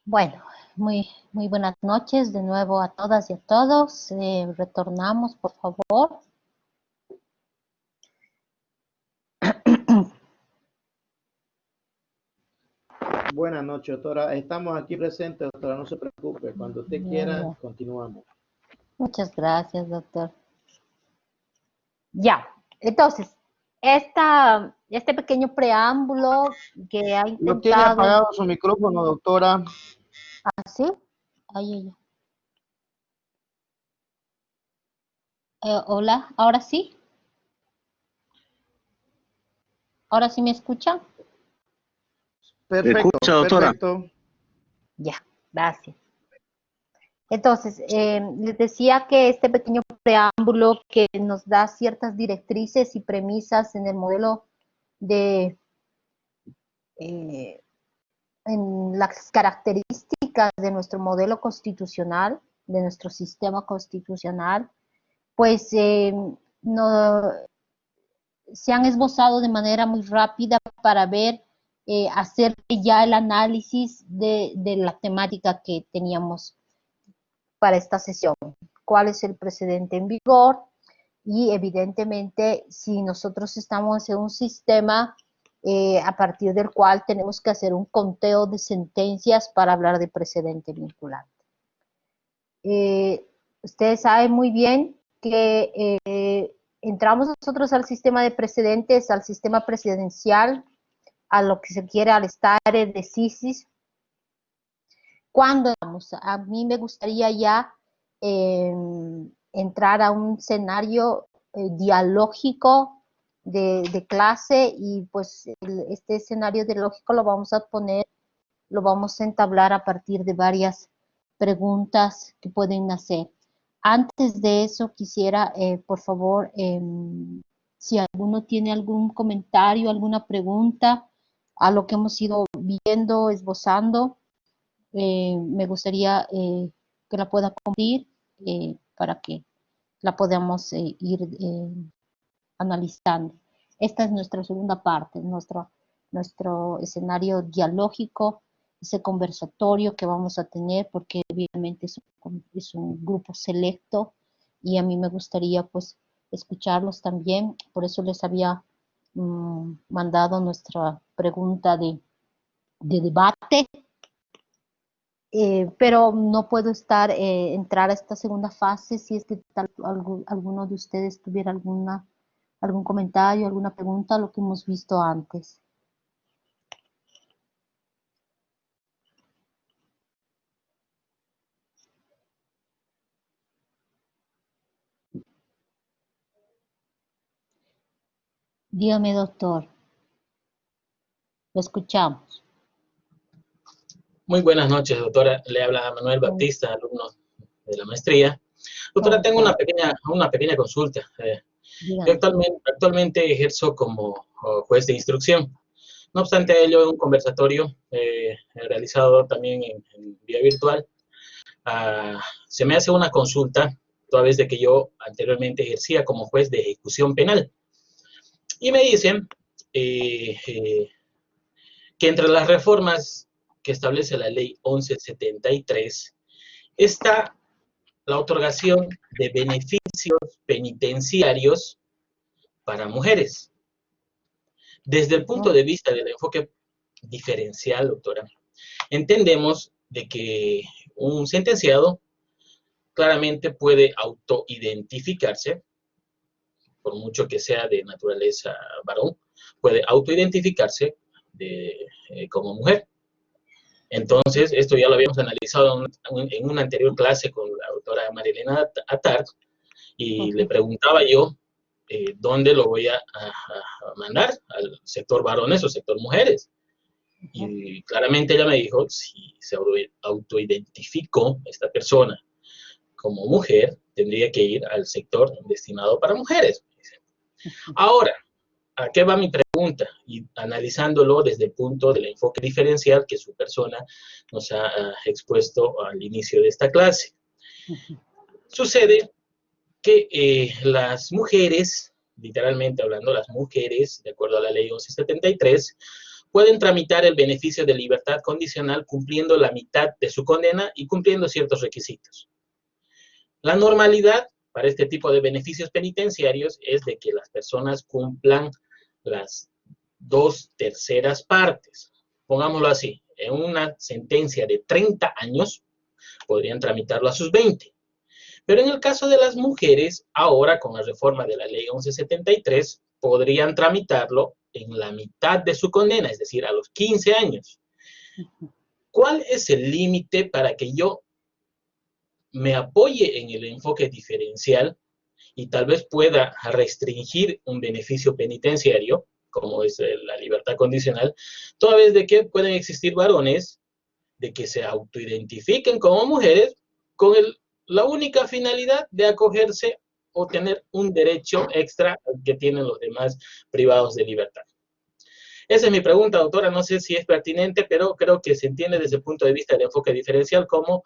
Bueno, muy buenas noches de nuevo a todas y a todos. Retornamos, por favor. Buenas noches, doctora. Estamos aquí presentes, doctora. No se preocupe. Cuando usted quiera, continuamos. Muchas gracias, doctor. Ya, entonces, este pequeño preámbulo que ha No tiene intentado... apagado su micrófono, doctora. ¿Ah, sí? Ahí. Hola, ¿ahora sí? ¿Ahora sí me escuchan? Perfecto, escucha, doctora. perfecto. Ya, gracias. Entonces, les decía que este pequeño preámbulo que nos da ciertas directrices y premisas en el modelo de, en las características de nuestro modelo constitucional, de nuestro sistema constitucional, pues no, se han esbozado de manera muy rápida para ver, hacer ya el análisis de la temática que teníamos para esta sesión. ¿Cuál es el precedente en vigor? Y evidentemente, si nosotros estamos en un sistema a partir del cual tenemos que hacer un conteo de sentencias para hablar de precedente vinculante. Ustedes saben muy bien que entramos nosotros al sistema de precedentes, al sistema presidencial, a lo que se quiere al stare decisis. Cuando a mí me gustaría ya entrar a un escenario dialógico de clase, y pues este escenario dialógico lo vamos a poner, lo vamos a entablar a partir de varias preguntas que pueden nacer. Antes de eso quisiera, por favor, si alguno tiene algún comentario, alguna pregunta a lo que hemos ido viendo, esbozando, me gustaría que la pueda compartir para que la podamos ir analizando. Esta es nuestra segunda parte, nuestro escenario dialógico, ese conversatorio que vamos a tener, porque obviamente es un grupo selecto y a mí me gustaría pues escucharlos también. Por eso les había mandado nuestra pregunta de debate. Pero no puedo entrar a esta segunda fase si es que alguno de ustedes tuviera algún comentario, alguna pregunta a lo que hemos visto antes. Dígame, doctor. Lo escuchamos. Muy buenas noches, doctora. Le habla Manuel Baptista, alumno de la maestría. Doctora, tengo una pequeña consulta. Yo actualmente ejerzo como juez de instrucción. No obstante ello, en un conversatorio realizado también en vía virtual, se me hace una consulta, toda vez de que yo anteriormente ejercía como juez de ejecución penal. Y me dicen que entre las reformas que establece la ley 1173 está la otorgación de beneficios penitenciarios para mujeres. Desde el punto de vista del enfoque diferencial, doctora, entendemos de que un sentenciado claramente puede autoidentificarse, por mucho que sea de naturaleza varón, puede autoidentificarse como mujer. Entonces, esto ya lo habíamos analizado en una anterior clase con la doctora Marilena Attard, y le preguntaba yo dónde lo voy a mandar, al sector varones o sector mujeres. Y claramente ella me dijo, si se autoidentificó esta persona como mujer, tendría que ir al sector destinado para mujeres. Ahora, ¿a qué va mi pregunta? Y analizándolo desde el punto del enfoque diferencial que su persona nos ha expuesto al inicio de esta clase. Sucede que las mujeres, literalmente hablando, las mujeres, de acuerdo a la ley 1173, pueden tramitar el beneficio de libertad condicional cumpliendo la mitad de su condena y cumpliendo ciertos requisitos. La normalidad para este tipo de beneficios penitenciarios es de que las personas cumplan las 2/3 partes. Pongámoslo así, en una sentencia de 30 años, podrían tramitarlo a sus 20. Pero en el caso de las mujeres, ahora con la reforma de la ley 1173, podrían tramitarlo en la mitad de su condena, es decir, a los 15 años. ¿Cuál es el límite para que yo me apoye en el enfoque diferencial y tal vez pueda restringir un beneficio penitenciario, como es la libertad condicional, toda vez de que pueden existir varones de que se autoidentifiquen como mujeres con la única finalidad de acogerse o tener un derecho extra que tienen los demás privados de libertad? Esa es mi pregunta, doctora. No sé si es pertinente, pero creo que se entiende desde el punto de vista del enfoque diferencial como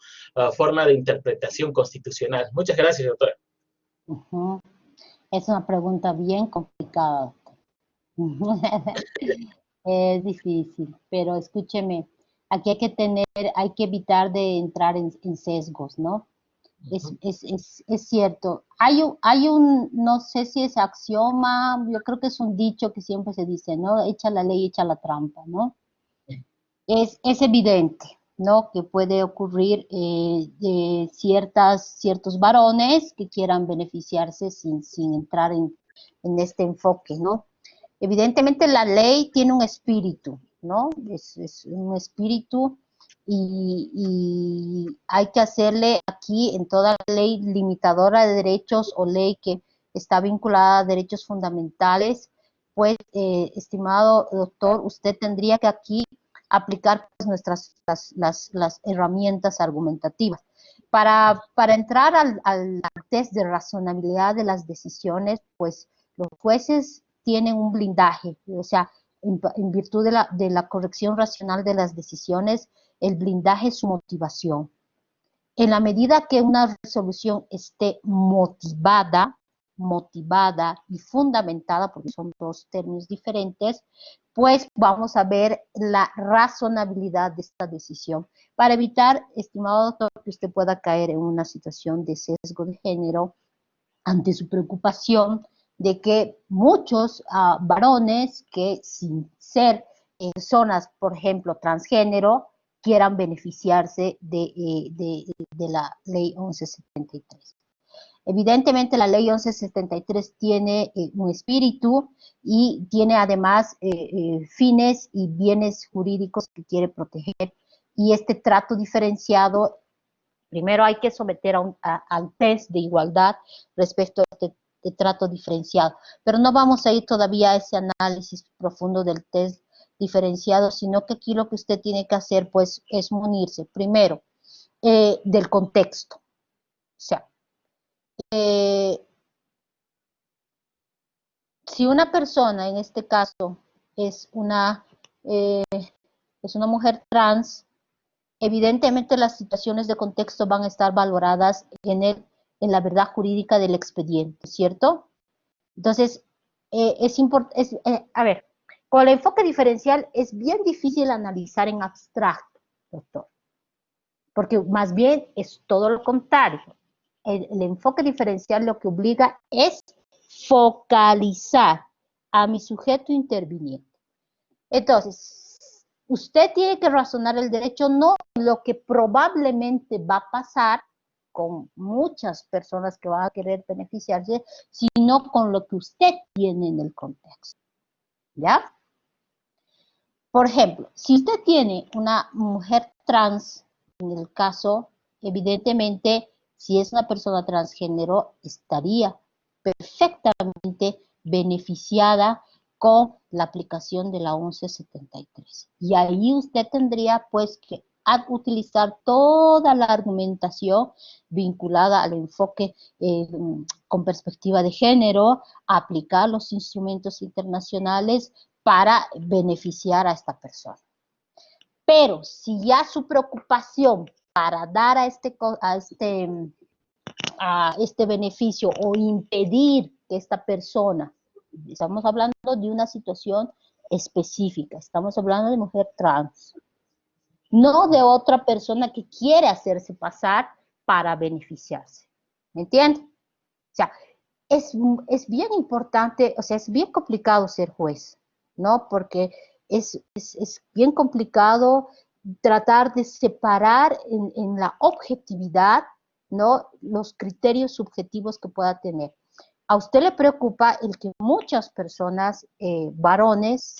forma de interpretación constitucional. Muchas gracias, doctora. Es una pregunta bien complicada. Es difícil, pero escúcheme, aquí hay que evitar de entrar en sesgos, ¿no? Es cierto. Hay un, no sé si es axioma, yo creo que es un dicho que siempre se dice, ¿no? Echa la ley, echa la trampa, ¿no? Es evidente, ¿no? Que puede ocurrir de ciertos varones que quieran beneficiarse sin entrar en este enfoque, ¿no? Evidentemente la ley tiene un espíritu, ¿no? Es un espíritu y hay que hacerle aquí en toda ley limitadora de derechos o ley que está vinculada a derechos fundamentales, pues, estimado doctor, usted tendría que aquí aplicar pues, las herramientas argumentativas. Para entrar al test de razonabilidad de las decisiones, pues los jueces tienen un blindaje, o sea, en virtud de la corrección racional de las decisiones, el blindaje es su motivación. En la medida que una resolución esté motivada y fundamentada, porque son dos términos diferentes, pues vamos a ver la razonabilidad de esta decisión. Para evitar, estimado doctor, que usted pueda caer en una situación de sesgo de género ante su preocupación de que muchos varones que sin ser personas, por ejemplo, transgénero, quieran beneficiarse de la ley 1173. Evidentemente la ley 1173 tiene un espíritu y tiene además fines y bienes jurídicos que quiere proteger, y este trato diferenciado primero hay que someter al test de igualdad respecto a este trato diferenciado. Pero no vamos a ir todavía a ese análisis profundo del test diferenciado, sino que aquí lo que usted tiene que hacer, pues, es munirse, primero, del contexto. O sea, si una persona, en este caso, es una mujer trans, evidentemente las situaciones de contexto van a estar valoradas en la verdad jurídica del expediente, ¿cierto? Entonces, a ver, con el enfoque diferencial es bien difícil analizar en abstracto, doctor, porque más bien es todo lo contrario. El enfoque diferencial lo que obliga es focalizar a mi sujeto interviniente. Entonces, usted tiene que razonar el derecho no lo que probablemente va a pasar con muchas personas que van a querer beneficiarse, sino con lo que usted tiene en el contexto. ¿Ya? Por ejemplo, si usted tiene una mujer trans, en el caso, evidentemente, si es una persona transgénero, estaría perfectamente beneficiada con la aplicación de la 1173. Y ahí usted tendría pues que utilizar toda la argumentación vinculada al enfoque con perspectiva de género, aplicar los instrumentos internacionales para beneficiar a esta persona. Pero si ya su preocupación para dar a este beneficio o impedir que esta persona, estamos hablando de una situación específica. Estamos hablando de mujer trans, no de otra persona que quiere hacerse pasar para beneficiarse. ¿Me entiendes? O sea, es bien importante, o sea, es bien complicado ser juez, ¿no? Porque es bien complicado tratar de separar en la objetividad, ¿no? Los criterios subjetivos que pueda tener. A usted le preocupa el que muchas personas, varones,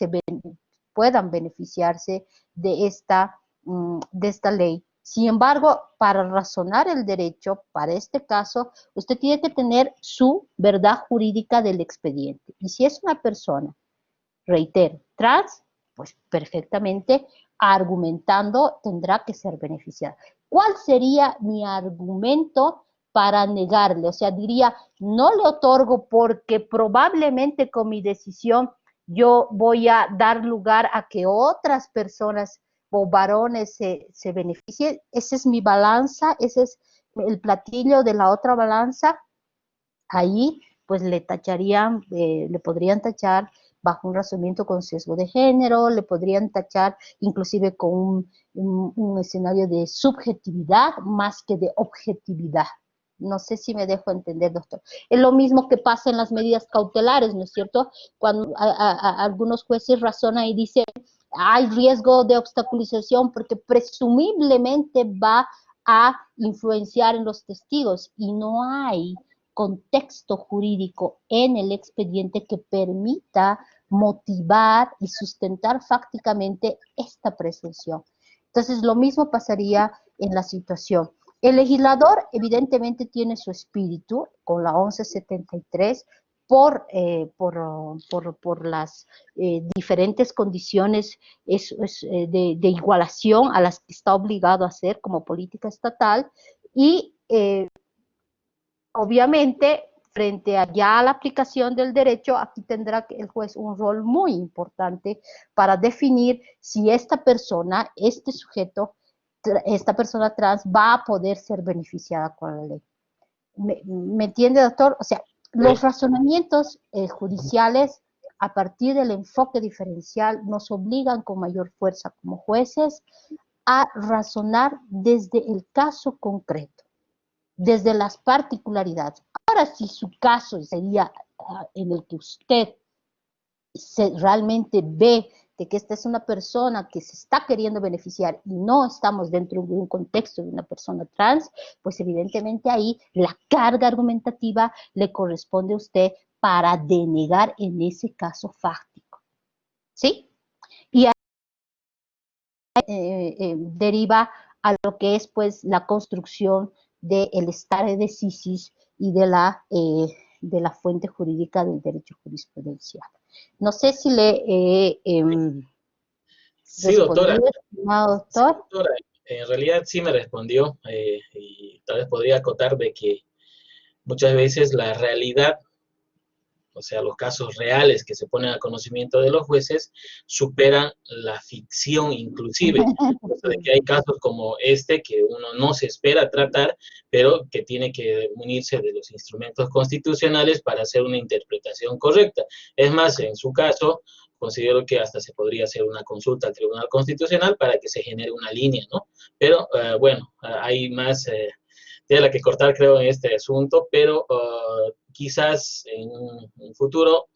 puedan beneficiarse de esta ley. Sin embargo, para razonar el derecho, para este caso, usted tiene que tener su verdad jurídica del expediente. Y si es una persona, reitero, trans, pues perfectamente argumentando tendrá que ser beneficiada. ¿Cuál sería mi argumento para negarle? O sea, diría, no le otorgo porque probablemente con mi decisión yo voy a dar lugar a que otras personas o varones se beneficien. Esa es mi balanza, ese es el platillo de la otra balanza. Ahí pues le tacharían, le podrían tachar bajo un razonamiento con sesgo de género, le podrían tachar inclusive con un escenario de subjetividad más que de objetividad. No sé si me dejo entender, doctor. Es lo mismo que pasa en las medidas cautelares, ¿no es cierto? Cuando algunos jueces razonan y dicen, hay riesgo de obstaculización porque presumiblemente va a influenciar en los testigos y no hay contexto jurídico en el expediente que permita motivar y sustentar fácticamente esta presunción. Entonces, lo mismo pasaría en la situación. El legislador evidentemente tiene su espíritu con la 1173 por las diferentes condiciones de igualación a las que está obligado a hacer como política estatal y obviamente, frente a ya la aplicación del derecho, aquí tendrá el juez un rol muy importante para definir si esta persona, este sujeto, esta persona trans va a poder ser beneficiada con la ley. ¿Me entiende, doctor? O sea, los razonamientos judiciales a partir del enfoque diferencial nos obligan con mayor fuerza como jueces a razonar desde el caso concreto, desde las particularidades. Ahora, si su caso sería en el que usted realmente ve de que esta es una persona que se está queriendo beneficiar y no estamos dentro de un contexto de una persona trans, pues evidentemente ahí la carga argumentativa le corresponde a usted para denegar en ese caso fáctico. ¿Sí? Y ahí deriva a lo que es pues la construcción del stare decisis y de la fuente jurídica del derecho jurisprudencial. No sé si le Sí, doctora. estimado doctor. Sí, doctora. En realidad sí me respondió y tal vez podría acotar de que muchas veces la realidad, o sea, los casos reales que se ponen a conocimiento de los jueces, superan la ficción inclusive. O sea, de que hay casos como este que uno no se espera tratar, pero que tiene que munirse de los instrumentos constitucionales para hacer una interpretación correcta. Es más, en su caso, considero que hasta se podría hacer una consulta al Tribunal Constitucional para que se genere una línea, ¿no? Pero, bueno, hay más tela que cortar, creo, en este asunto, pero quizás en un futuro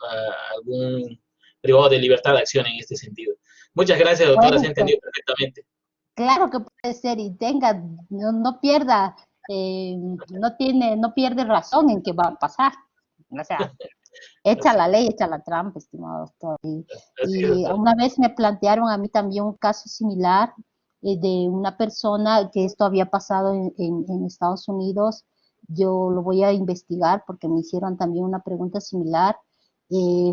algún privado de libertad de acción en este sentido. Muchas gracias, doctora, Bueno, se entendió perfectamente. claro que puede ser y tenga, no pierda, no pierde razón en que va a pasar. O sea, echa Así, la ley, echa la trampa, estimado doctor. así es, Y doctor. una vez me plantearon a mí también un caso similar de una persona que esto había pasado en Estados Unidos. Yo lo voy a investigar porque me hicieron también una pregunta similar,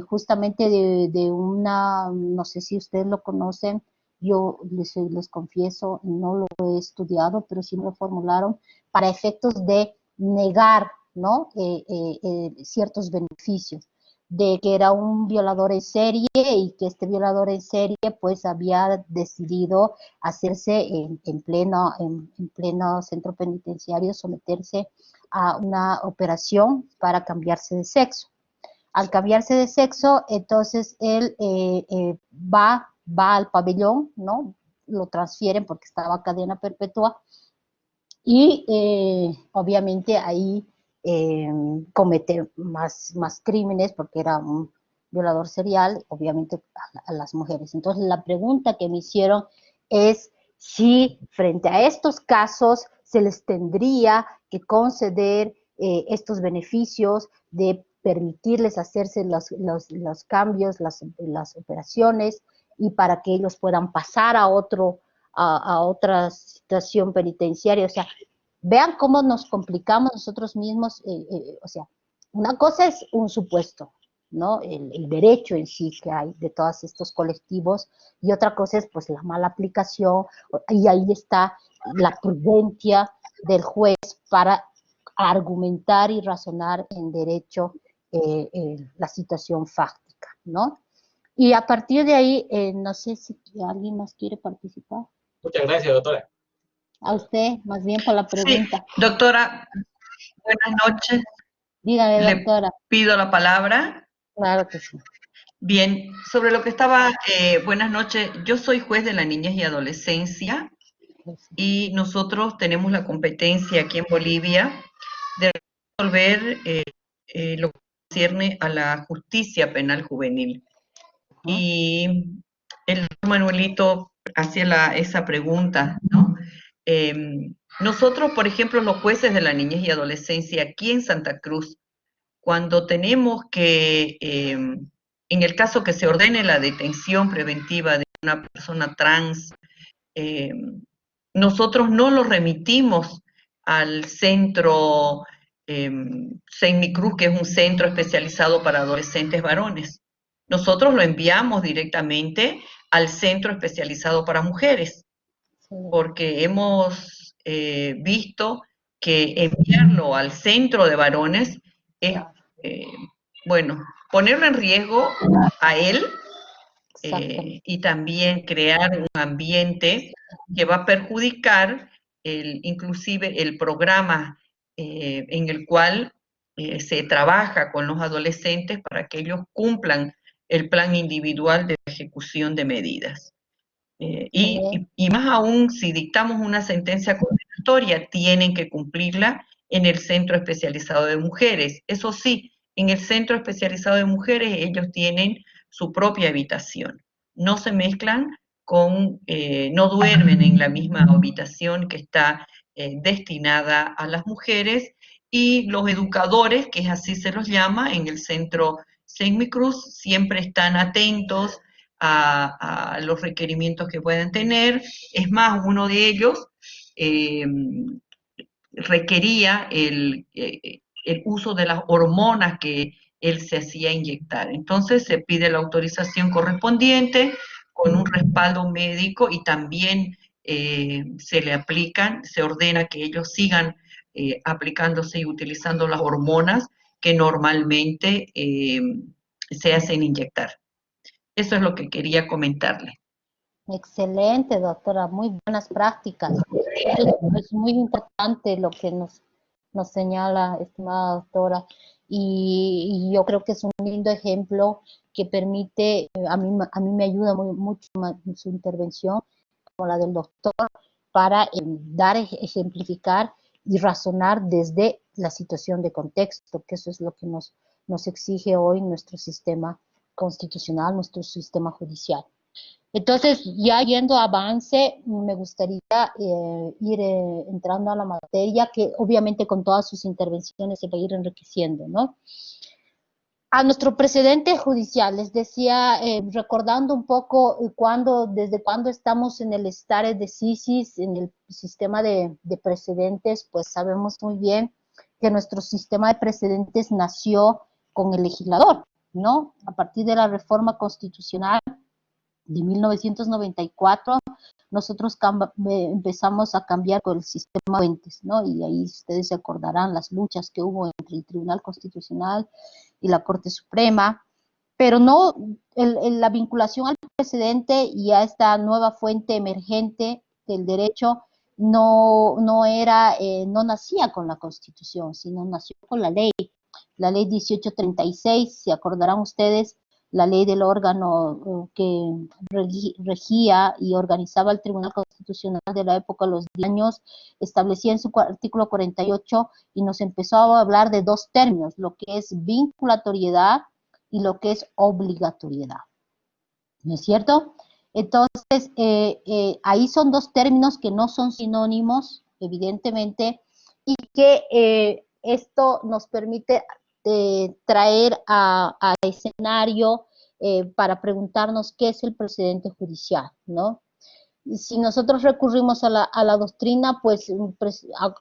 justamente de una, no sé si ustedes lo conocen, yo les confieso, no lo he estudiado, pero sí me lo formularon para efectos de negar, ¿no? Ciertos beneficios, de que era un violador en serie y que este violador en serie pues había decidido hacerse en pleno centro penitenciario, someterse a una operación para cambiarse de sexo. Al cambiarse de sexo, entonces él va al pabellón, ¿no? Lo transfieren porque estaba a cadena perpetua y obviamente ahí comete más crímenes porque era un violador serial, obviamente a las mujeres. Entonces la pregunta que me hicieron es si frente a estos casos se les tendría que conceder estos beneficios de permitirles hacerse los cambios, las operaciones, y para que ellos puedan pasar a otra situación penitenciaria. O sea, vean cómo nos complicamos nosotros mismos. O sea, una cosa es un supuesto, ¿no? El derecho en sí que hay de todos estos colectivos, y otra cosa es pues la mala aplicación, y ahí está la prudencia del juez para argumentar y razonar en derecho la situación fáctica, ¿no? Y a partir de ahí, no sé si alguien más quiere participar. Muchas gracias, doctora. A usted, más bien por la pregunta. Sí, doctora, buenas noches. Dígame, Le doctora. pido la palabra. Claro que sí. Bien, sobre lo que estaba, buenas noches. Yo soy juez de la niñez y adolescencia y nosotros tenemos la competencia aquí en Bolivia de resolver lo que concierne a la justicia penal juvenil. Y el doctor Manuelito hacía esa pregunta, ¿no? Nosotros, por ejemplo, los jueces de la niñez y adolescencia aquí en Santa Cruz, cuando tenemos que, en el caso que se ordene la detención preventiva de una persona trans, nosotros no lo remitimos al centro Saint Cruz, que es un centro especializado para adolescentes varones. Nosotros lo enviamos directamente al centro especializado para mujeres, porque hemos visto que enviarlo al centro de varones es, bueno, ponerlo en riesgo a él y también crear un ambiente que va a perjudicar inclusive el programa en el cual se trabaja con los adolescentes para que ellos cumplan el plan individual de ejecución de medidas. Y más aún, si dictamos una sentencia condenatoria, tienen que cumplirla en el centro especializado de mujeres. Eso sí, en el centro especializado de mujeres ellos tienen su propia habitación. No se mezclan no duermen en la misma habitación que está destinada a las mujeres, y los educadores, que es así se los llama, en el centro Saint Cruz, siempre están atentos a los requerimientos que puedan tener. Es más, uno de ellos requería el uso de las hormonas que él se hacía inyectar. Entonces se pide la autorización correspondiente con un respaldo médico, y también se le aplican, se ordena que ellos sigan aplicándose y utilizando las hormonas que normalmente se hacen inyectar. Eso es lo que quería comentarle. Excelente, doctora, muy buenas prácticas. Es muy importante lo que nos señala, estimada doctora, y yo creo que es un lindo ejemplo que permite, a mí me ayuda mucho su intervención, como la del doctor, para dar, ejemplificar y razonar desde la situación de contexto, que eso es lo que nos exige hoy nuestro sistema constitucional, nuestro sistema judicial. Entonces, ya yendo a avance, me gustaría ir entrando a la materia, que obviamente con todas sus intervenciones se va a ir enriqueciendo, ¿no? A nuestro precedente judicial, les decía, recordando un poco desde cuándo estamos en el stare decisis, en el sistema de precedentes, pues sabemos muy bien que nuestro sistema de precedentes nació con el legislador, ¿no? A partir de la reforma constitucional de 1994, nosotros empezamos a cambiar con el sistema de puentes, ¿no? Y ahí ustedes se acordarán las luchas que hubo entre el Tribunal Constitucional y la Corte Suprema, pero no la vinculación al precedente y a esta nueva fuente emergente del derecho no nacía con la Constitución, sino nació con la ley. la ley 1836, se acordarán ustedes, la ley del órgano que regía y organizaba el Tribunal Constitucional de la época, los 10 años, establecía en su artículo 48 y nos empezó a hablar de dos términos, lo que es vinculatoriedad y lo que es obligatoriedad. ¿No es cierto? Entonces, ahí son dos términos que no son sinónimos, evidentemente, y que esto nos permite traer a escenario para preguntarnos qué es el precedente judicial, ¿no? Y si nosotros recurrimos a la doctrina, pues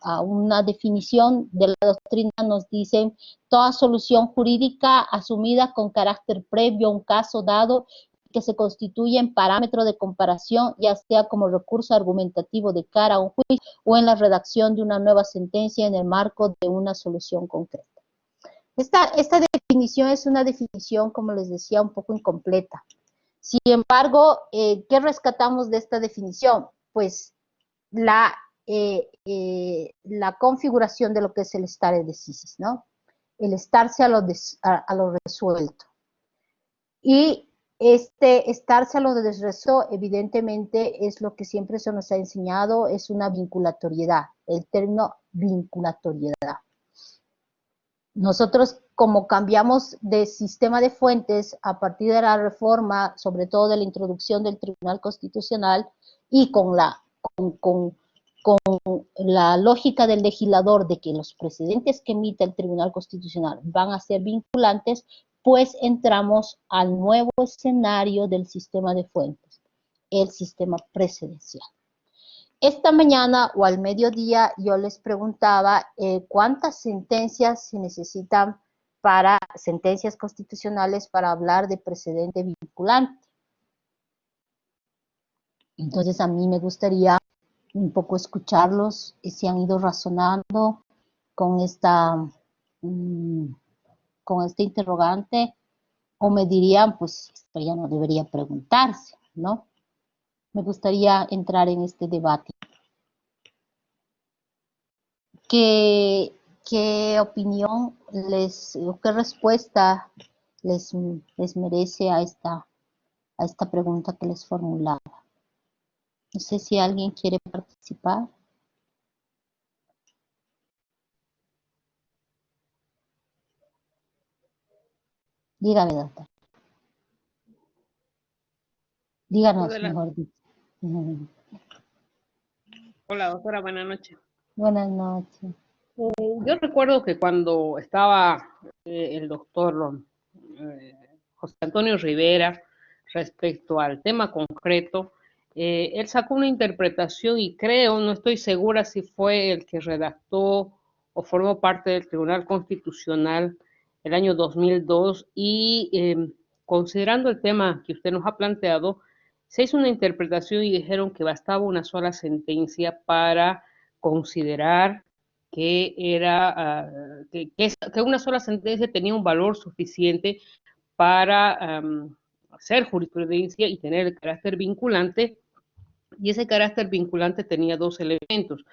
a una definición de la doctrina nos dicen toda solución jurídica asumida con carácter previo a un caso dado que se constituye en parámetro de comparación, ya sea como recurso argumentativo de cara a un juicio o en la redacción de una nueva sentencia en el marco de una solución concreta. Esta definición es una definición, como les decía, un poco incompleta. Sin embargo, ¿qué rescatamos de esta definición? Pues la configuración de lo que es el stare decisis, ¿no? El estarse a lo resuelto. Y estarse a lo desrezo, evidentemente, es lo que siempre se nos ha enseñado, es una vinculatoriedad, el término vinculatoriedad. Nosotros, como cambiamos de sistema de fuentes a partir de la reforma, sobre todo de la introducción del Tribunal Constitucional, y con la lógica del legislador de que los precedentes que emite el Tribunal Constitucional van a ser vinculantes, pues entramos al nuevo escenario del sistema de fuentes, el sistema precedencial. Esta mañana o al mediodía yo les preguntaba cuántas sentencias se necesitan para sentencias constitucionales para hablar de precedente vinculante. Entonces a mí me gustaría un poco escucharlos y si han ido razonando con esta interrogante, o me dirían, pues esto ya no debería preguntarse, ¿no? Me gustaría entrar en este debate. ¿Qué opinión o qué respuesta les merece a esta pregunta que les formulaba? No sé si alguien quiere participar. Dígame, doctor. Díganos, mejor dicho. Hola, doctora, buenas noches. Buenas noches. Yo recuerdo que cuando estaba el doctor José Antonio Rivera respecto al tema concreto, él sacó una interpretación y creo, no estoy segura si fue el que redactó o formó parte del Tribunal Constitucional el año 2002 y considerando el tema que usted nos ha planteado, se hizo una interpretación y dijeron que bastaba una sola sentencia para considerar que una sola sentencia tenía un valor suficiente para hacer jurisprudencia y tener el carácter vinculante, y ese carácter vinculante tenía dos elementos.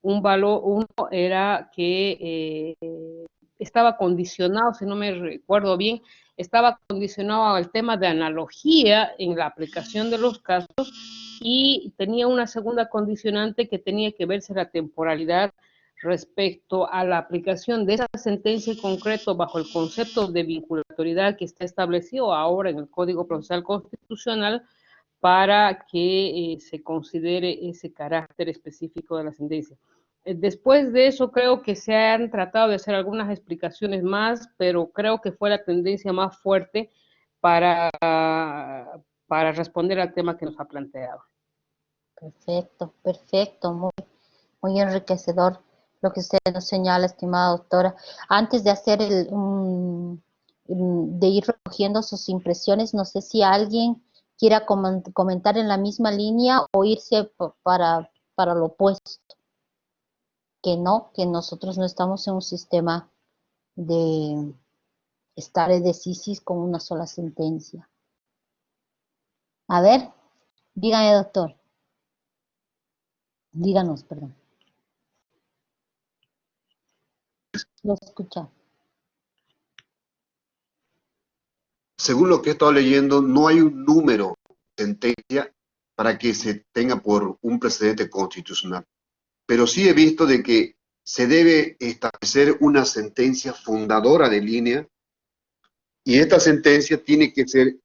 Uno era que estaba condicionado, si no me recuerdo bien, estaba condicionado al tema de analogía en la aplicación de los casos, y tenía una segunda condicionante que tenía que verse la temporalidad respecto a la aplicación de esa sentencia en concreto bajo el concepto de vinculatoriedad que está establecido ahora en el Código Procesal Constitucional para que se considere ese carácter específico de la sentencia. Después de eso creo que se han tratado de hacer algunas explicaciones más, pero creo que fue la tendencia más fuerte para responder al tema que nos ha planteado. Perfecto, perfecto, muy enriquecedor lo que usted nos señala, estimada doctora. Antes de hacer de ir recogiendo sus impresiones, no sé si alguien quiera comentar en la misma línea o irse para lo opuesto. Que no, que nosotros no estamos en un sistema de stare decisis con una sola sentencia. A ver, dígame, doctor. Díganos, perdón. Lo escucha. según lo que he estado leyendo, no hay un número de sentencia para que se tenga por un precedente constitucional. Pero sí he visto de que se debe establecer una sentencia fundadora de línea y esta sentencia tiene que ser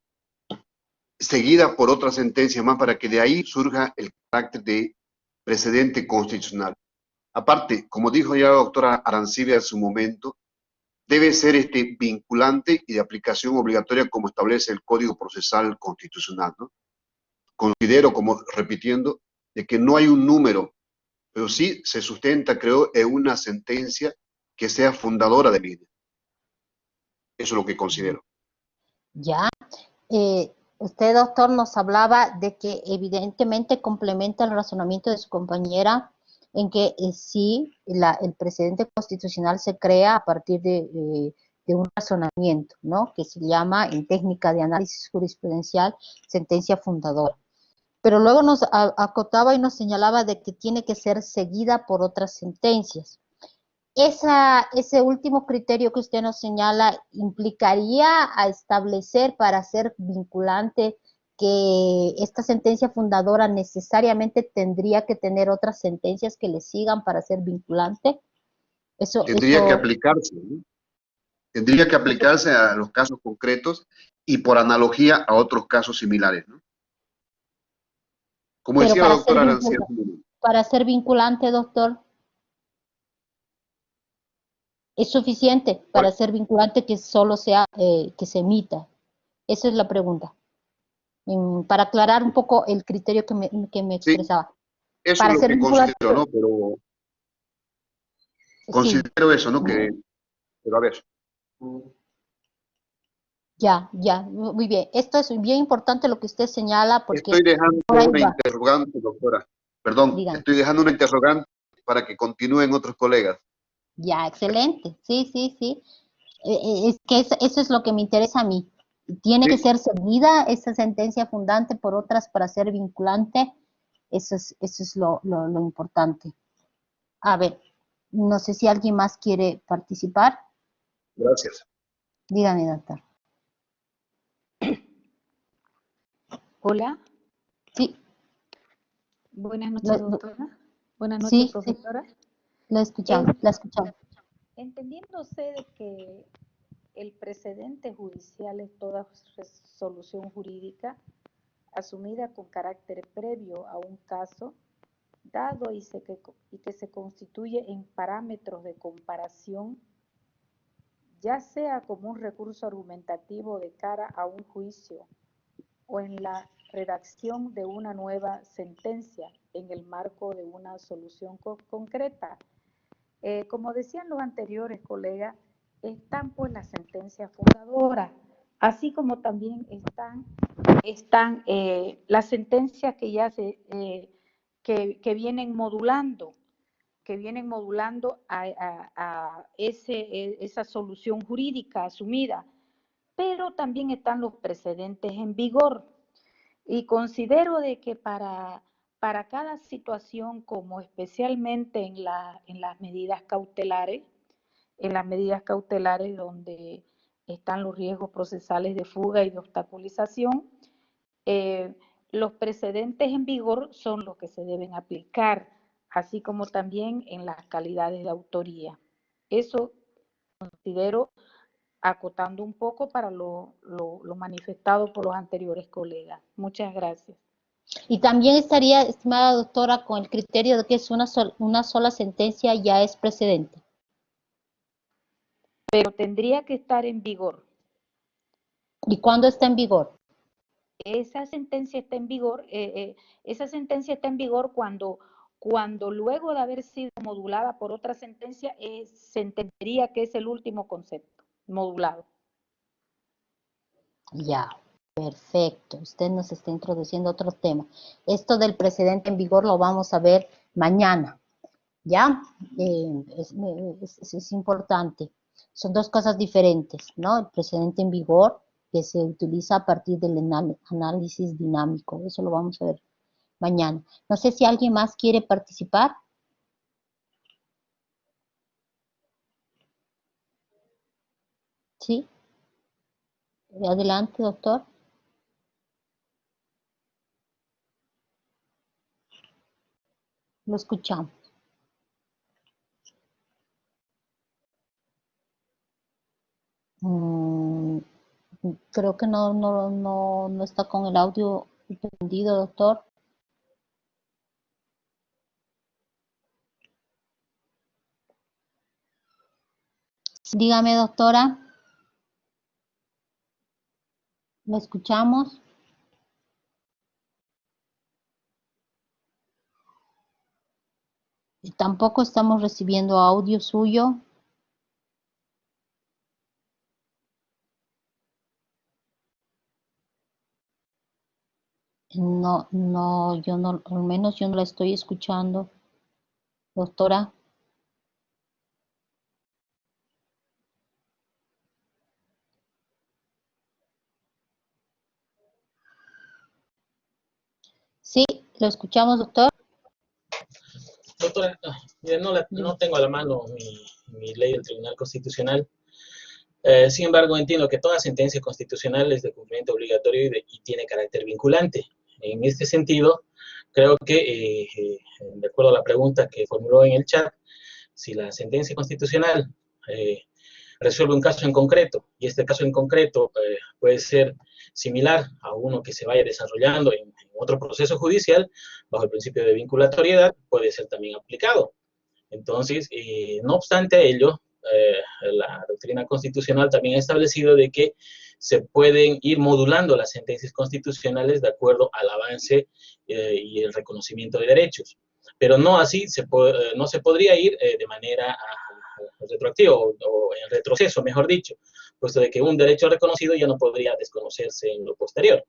seguida por otra sentencia más para que de ahí surja el carácter de precedente constitucional. Aparte, como dijo ya la doctora Arancibia en su momento, debe ser vinculante y de aplicación obligatoria como establece el Código Procesal Constitucional, ¿no? Considero, como repitiendo, de que no hay un número, pero sí se sustenta, creo, en una sentencia que sea fundadora de línea. Eso es lo que considero. Ya. Usted, doctor, nos hablaba de que evidentemente complementa el razonamiento de su compañera en que sí, el precedente constitucional se crea a partir de un razonamiento, ¿no? Que se llama en técnica de análisis jurisprudencial sentencia fundadora. Pero luego nos acotaba y nos señalaba de que tiene que ser seguida por otras sentencias. Ese último criterio que usted nos señala implicaría a establecer para ser vinculante que esta sentencia fundadora necesariamente tendría que tener otras sentencias que le sigan para ser vinculante. Tendría que aplicarse, ¿no? Tendría que aplicarse a los casos concretos y por analogía a otros casos similares, ¿no? Como decía la doctora Arancibia. Para ser vinculante, doctor, ¿es suficiente para ser vinculante que solo sea, que se emita? Esa es la pregunta. Para aclarar un poco el criterio que me expresaba. Sí, eso para es lo que considero, ¿no? Pero considero sí. Eso, ¿no? Pero a ver. Ya, muy bien. Esto es bien importante lo que usted señala porque... Estoy dejando una interrogante, doctora. Perdón, dígame. Estoy dejando una interrogante para que continúen otros colegas. Ya, excelente. Sí. Es que eso es lo que me interesa a mí. Tiene que ser seguida esa sentencia fundante por otras para ser vinculante. Eso es lo importante. A ver, no sé si alguien más quiere participar. Gracias. Dígame, doctor. Hola. Sí. Buenas noches, doctora. Buenas noches, profesora. Sí. La escuchamos. Entendiéndose de que el precedente judicial es toda resolución jurídica asumida con carácter previo a un caso, dado y que se constituye en parámetros de comparación, ya sea como un recurso argumentativo de cara a un juicio o en la redacción de una nueva sentencia en el marco de una solución concreta. Como decían los anteriores colegas, están pues las sentencias fundadoras, así como también están las sentencias que ya que vienen modulando a esa solución jurídica asumida, pero también están los precedentes en vigor. Y considero de que para cada situación, como especialmente en las medidas cautelares, donde están los riesgos procesales de fuga y de obstaculización, los precedentes en vigor son los que se deben aplicar, así como también en las calidades de autoría. Eso considero, acotando un poco para lo manifestado por los anteriores colegas. Muchas gracias. Y también estaría, estimada doctora, con el criterio de que es una sola sentencia ya es precedente. Pero tendría que estar en vigor. ¿Y cuándo está en vigor? Esa sentencia está en vigor cuando luego de haber sido modulada por otra sentencia, se entendería que es el último concepto modulado. Ya, perfecto. Usted nos está introduciendo otro tema. Esto del precedente en vigor lo vamos a ver mañana. ¿Ya? Es importante. Son dos cosas diferentes, ¿no? El precedente en vigor, que se utiliza a partir del análisis dinámico. Eso lo vamos a ver mañana. No sé si alguien más quiere participar. ¿Sí? Adelante, doctor. Lo escuchamos. Creo que no está con el audio entendido, doctor. Dígame, doctora. ¿Lo escuchamos? Tampoco estamos recibiendo audio suyo. No, al menos yo no la estoy escuchando, doctora. Sí, lo escuchamos, doctor. Doctora, mire, no tengo a la mano mi ley del Tribunal Constitucional. Sin embargo, entiendo que toda sentencia constitucional es de cumplimiento obligatorio y tiene carácter vinculante. En este sentido, creo que, de acuerdo a la pregunta que formuló en el chat, si la sentencia constitucional resuelve un caso en concreto, y este caso en concreto puede ser similar a uno que se vaya desarrollando en otro proceso judicial, bajo el principio de vinculatoriedad, puede ser también aplicado. Entonces, no obstante ello, la doctrina constitucional también ha establecido de que se pueden ir modulando las sentencias constitucionales de acuerdo al avance y el reconocimiento de derechos. Pero no así, no se podría ir de manera retroactiva o en retroceso, mejor dicho, puesto de que un derecho reconocido ya no podría desconocerse en lo posterior.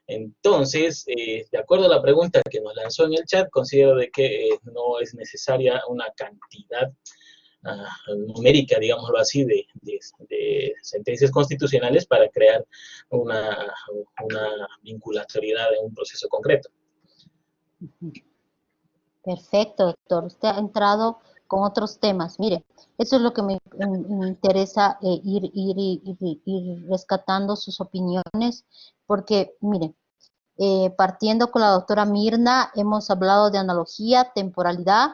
Entonces, de acuerdo a la pregunta que nos lanzó en el chat, considero de que no es necesaria una cantidad numérica, digámoslo así, de sentencias constitucionales para crear una vinculatoriedad en un proceso concreto. Perfecto, doctor. Usted ha entrado con otros temas. Mire, eso es lo que me interesa, ir rescatando sus opiniones, porque, mire, partiendo con la doctora Mirna, hemos hablado de analogía, temporalidad,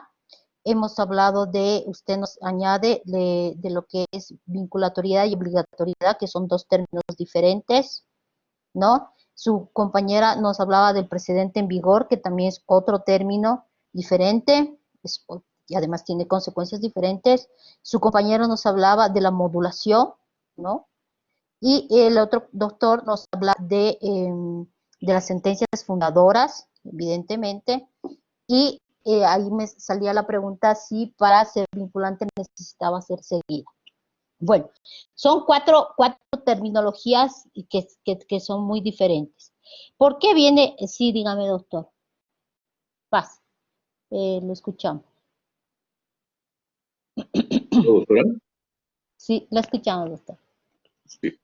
hemos hablado de, usted nos añade de lo que es vinculatoriedad y obligatoriedad, que son dos términos diferentes, ¿no? Su compañera nos hablaba del precedente en vigor, que también es otro término diferente, y además tiene consecuencias diferentes. Su compañero nos hablaba de la modulación, ¿no? Y el otro doctor nos habla de las sentencias fundadoras, evidentemente, y ahí me salía la pregunta si para ser vinculante necesitaba ser seguida. Bueno, son cuatro terminologías que son muy diferentes. ¿Por qué viene? Sí, dígame, doctor. Paz, lo escuchamos. ¿Doctora? Sí, lo escuchamos, doctor. Sí.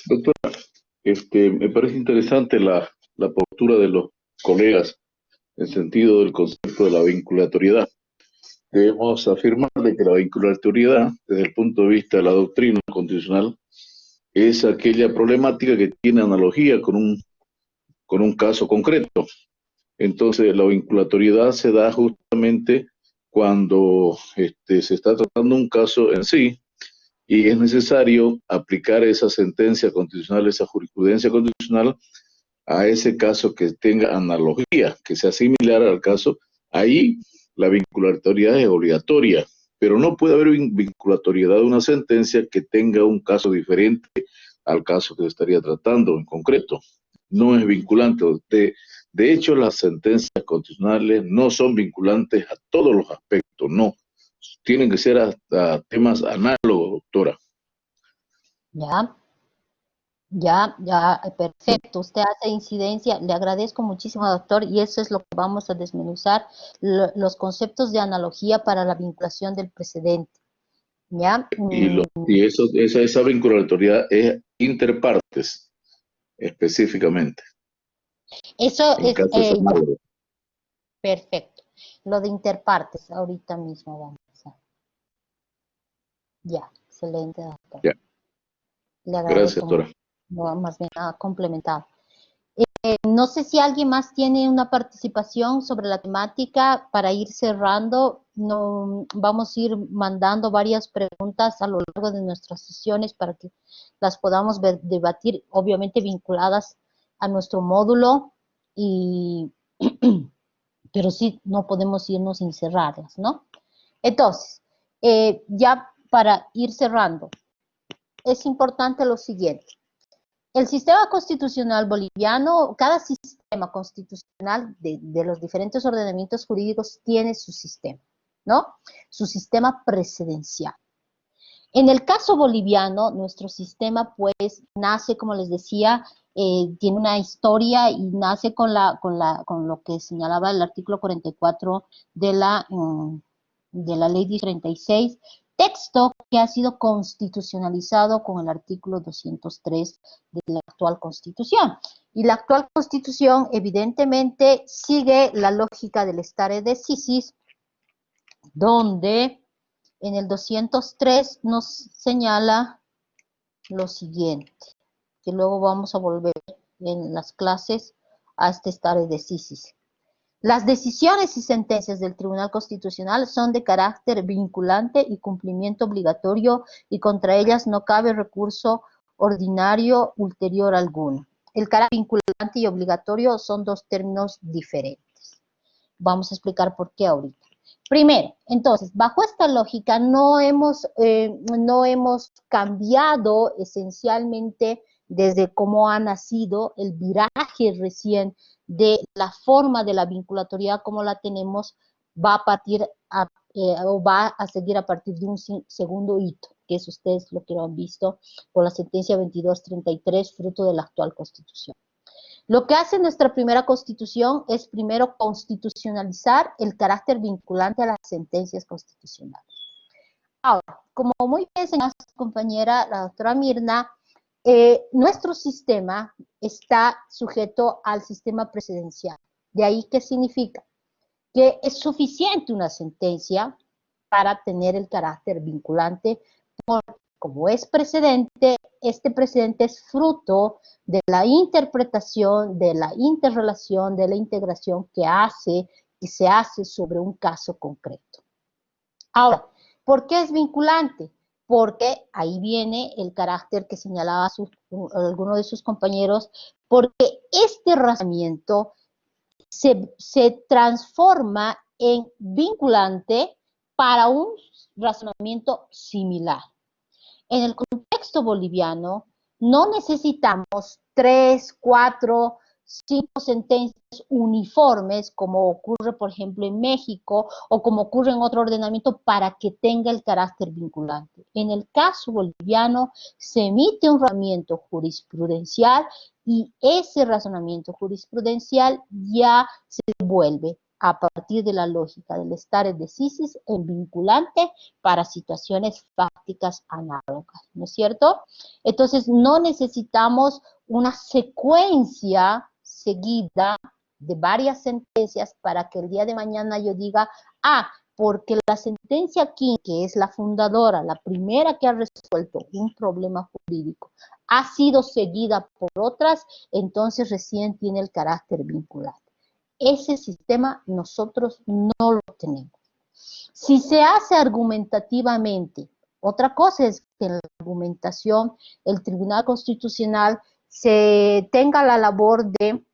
Doctora, me parece interesante la postura de los colegas en sentido del concepto de la vinculatoriedad. Debemos afirmar de que la vinculatoriedad, desde el punto de vista de la doctrina constitucional, es aquella problemática que tiene analogía con un caso concreto. Entonces, la vinculatoriedad se da justamente cuando se está tratando un caso en sí y es necesario aplicar esa sentencia constitucional, esa jurisprudencia constitucional a ese caso que tenga analogía, que sea similar al caso. Ahí la vinculatoriedad es obligatoria, pero no puede haber vinculatoriedad de una sentencia que tenga un caso diferente al caso que se estaría tratando en concreto. No es vinculante. De hecho, las sentencias constitucionales no son vinculantes a todos los aspectos, no. Tienen que ser hasta temas análogos, doctora. Ya, perfecto. Usted hace incidencia. Le agradezco muchísimo, doctor, y eso es lo que vamos a desmenuzar, los conceptos de analogía para la vinculación del precedente. ¿Ya? Y esa vinculatoriedad es interpartes, específicamente. Eso es ya. Perfecto. Lo de interpartes, ahorita mismo vamos a... Ya, excelente, doctor. Ya. Le agradezco. Gracias, doctora. no, más bien ha complementado. No sé si alguien más tiene una participación sobre la temática para ir cerrando. No, vamos a ir mandando varias preguntas a lo largo de nuestras sesiones para que las podamos debatir, obviamente vinculadas a nuestro módulo, pero sí no podemos irnos sin cerrarlas, ¿no? Entonces, ya para ir cerrando, es importante lo siguiente. El sistema constitucional boliviano, cada sistema constitucional de los diferentes ordenamientos jurídicos tiene su sistema, ¿no? Su sistema presidencial. En el caso boliviano, nuestro sistema pues nace, como les decía, tiene una historia y nace con lo que señalaba el artículo 44 de la ley 36, texto que ha sido constitucionalizado con el artículo 203 de la actual Constitución. Y la actual Constitución, evidentemente, sigue la lógica del stare decisis, donde en el 203 nos señala lo siguiente, que luego vamos a volver en las clases a este stare decisis. Las decisiones y sentencias del Tribunal Constitucional son de carácter vinculante y cumplimiento obligatorio y contra ellas no cabe recurso ordinario ulterior alguno. El carácter vinculante y obligatorio son dos términos diferentes. Vamos a explicar por qué ahorita. Primero, entonces, bajo esta lógica no hemos cambiado esencialmente desde cómo ha nacido el viraje recién de la forma de la vinculatoriedad como la tenemos, va a seguir a partir de un segundo hito, que es ustedes lo que lo han visto con la sentencia 2233, fruto de la actual Constitución. Lo que hace nuestra primera Constitución es primero constitucionalizar el carácter vinculante a las sentencias constitucionales. Ahora, como muy bien señaló su compañera, la doctora Mirna, nuestro sistema está sujeto al sistema presidencial. ¿De ahí qué significa? Que es suficiente una sentencia para tener el carácter vinculante, porque como es precedente, este precedente es fruto de la interpretación, de la interrelación, de la integración que se hace sobre un caso concreto. Ahora, ¿por qué es vinculante? Porque ahí viene el carácter que señalaba alguno de sus compañeros, porque este razonamiento se transforma en vinculante para un razonamiento similar. En el contexto boliviano, no necesitamos 3, 4, 5 sentencias uniformes, como ocurre, por ejemplo, en México, o como ocurre en otro ordenamiento, para que tenga el carácter vinculante. En el caso boliviano, se emite un razonamiento jurisprudencial y ese razonamiento jurisprudencial ya se vuelve, a partir de la lógica del stare decisis, en vinculante para situaciones fácticas análogas, ¿no es cierto? Entonces, no necesitamos una secuencia seguida de varias sentencias para que el día de mañana yo diga, porque la sentencia 15, que es la fundadora, la primera que ha resuelto un problema jurídico, ha sido seguida por otras, entonces recién tiene el carácter vinculante. Ese sistema nosotros no lo tenemos. Si se hace argumentativamente, otra cosa es que en la argumentación el Tribunal Constitucional se tenga la labor de,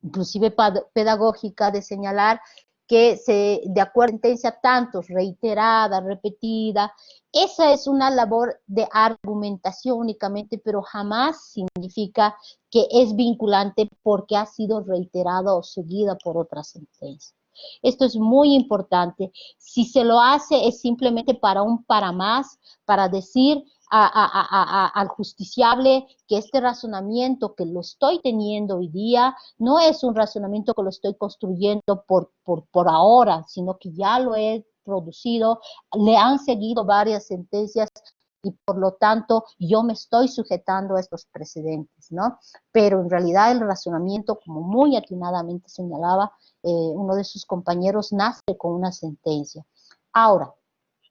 inclusive pedagógica, de señalar que de acuerdo a sentencia tantos, reiterada, repetida, esa es una labor de argumentación únicamente, pero jamás significa que es vinculante porque ha sido reiterada o seguida por otra sentencia. Esto es muy importante. Si se lo hace es simplemente para más, para decir al justiciable que este razonamiento que lo estoy teniendo hoy día no es un razonamiento que lo estoy construyendo por ahora, sino que ya lo he producido, le han seguido varias sentencias y por lo tanto yo me estoy sujetando a estos precedentes, ¿no? Pero en realidad el razonamiento, como muy atinadamente señalaba uno de sus compañeros, nace con una sentencia. Ahora,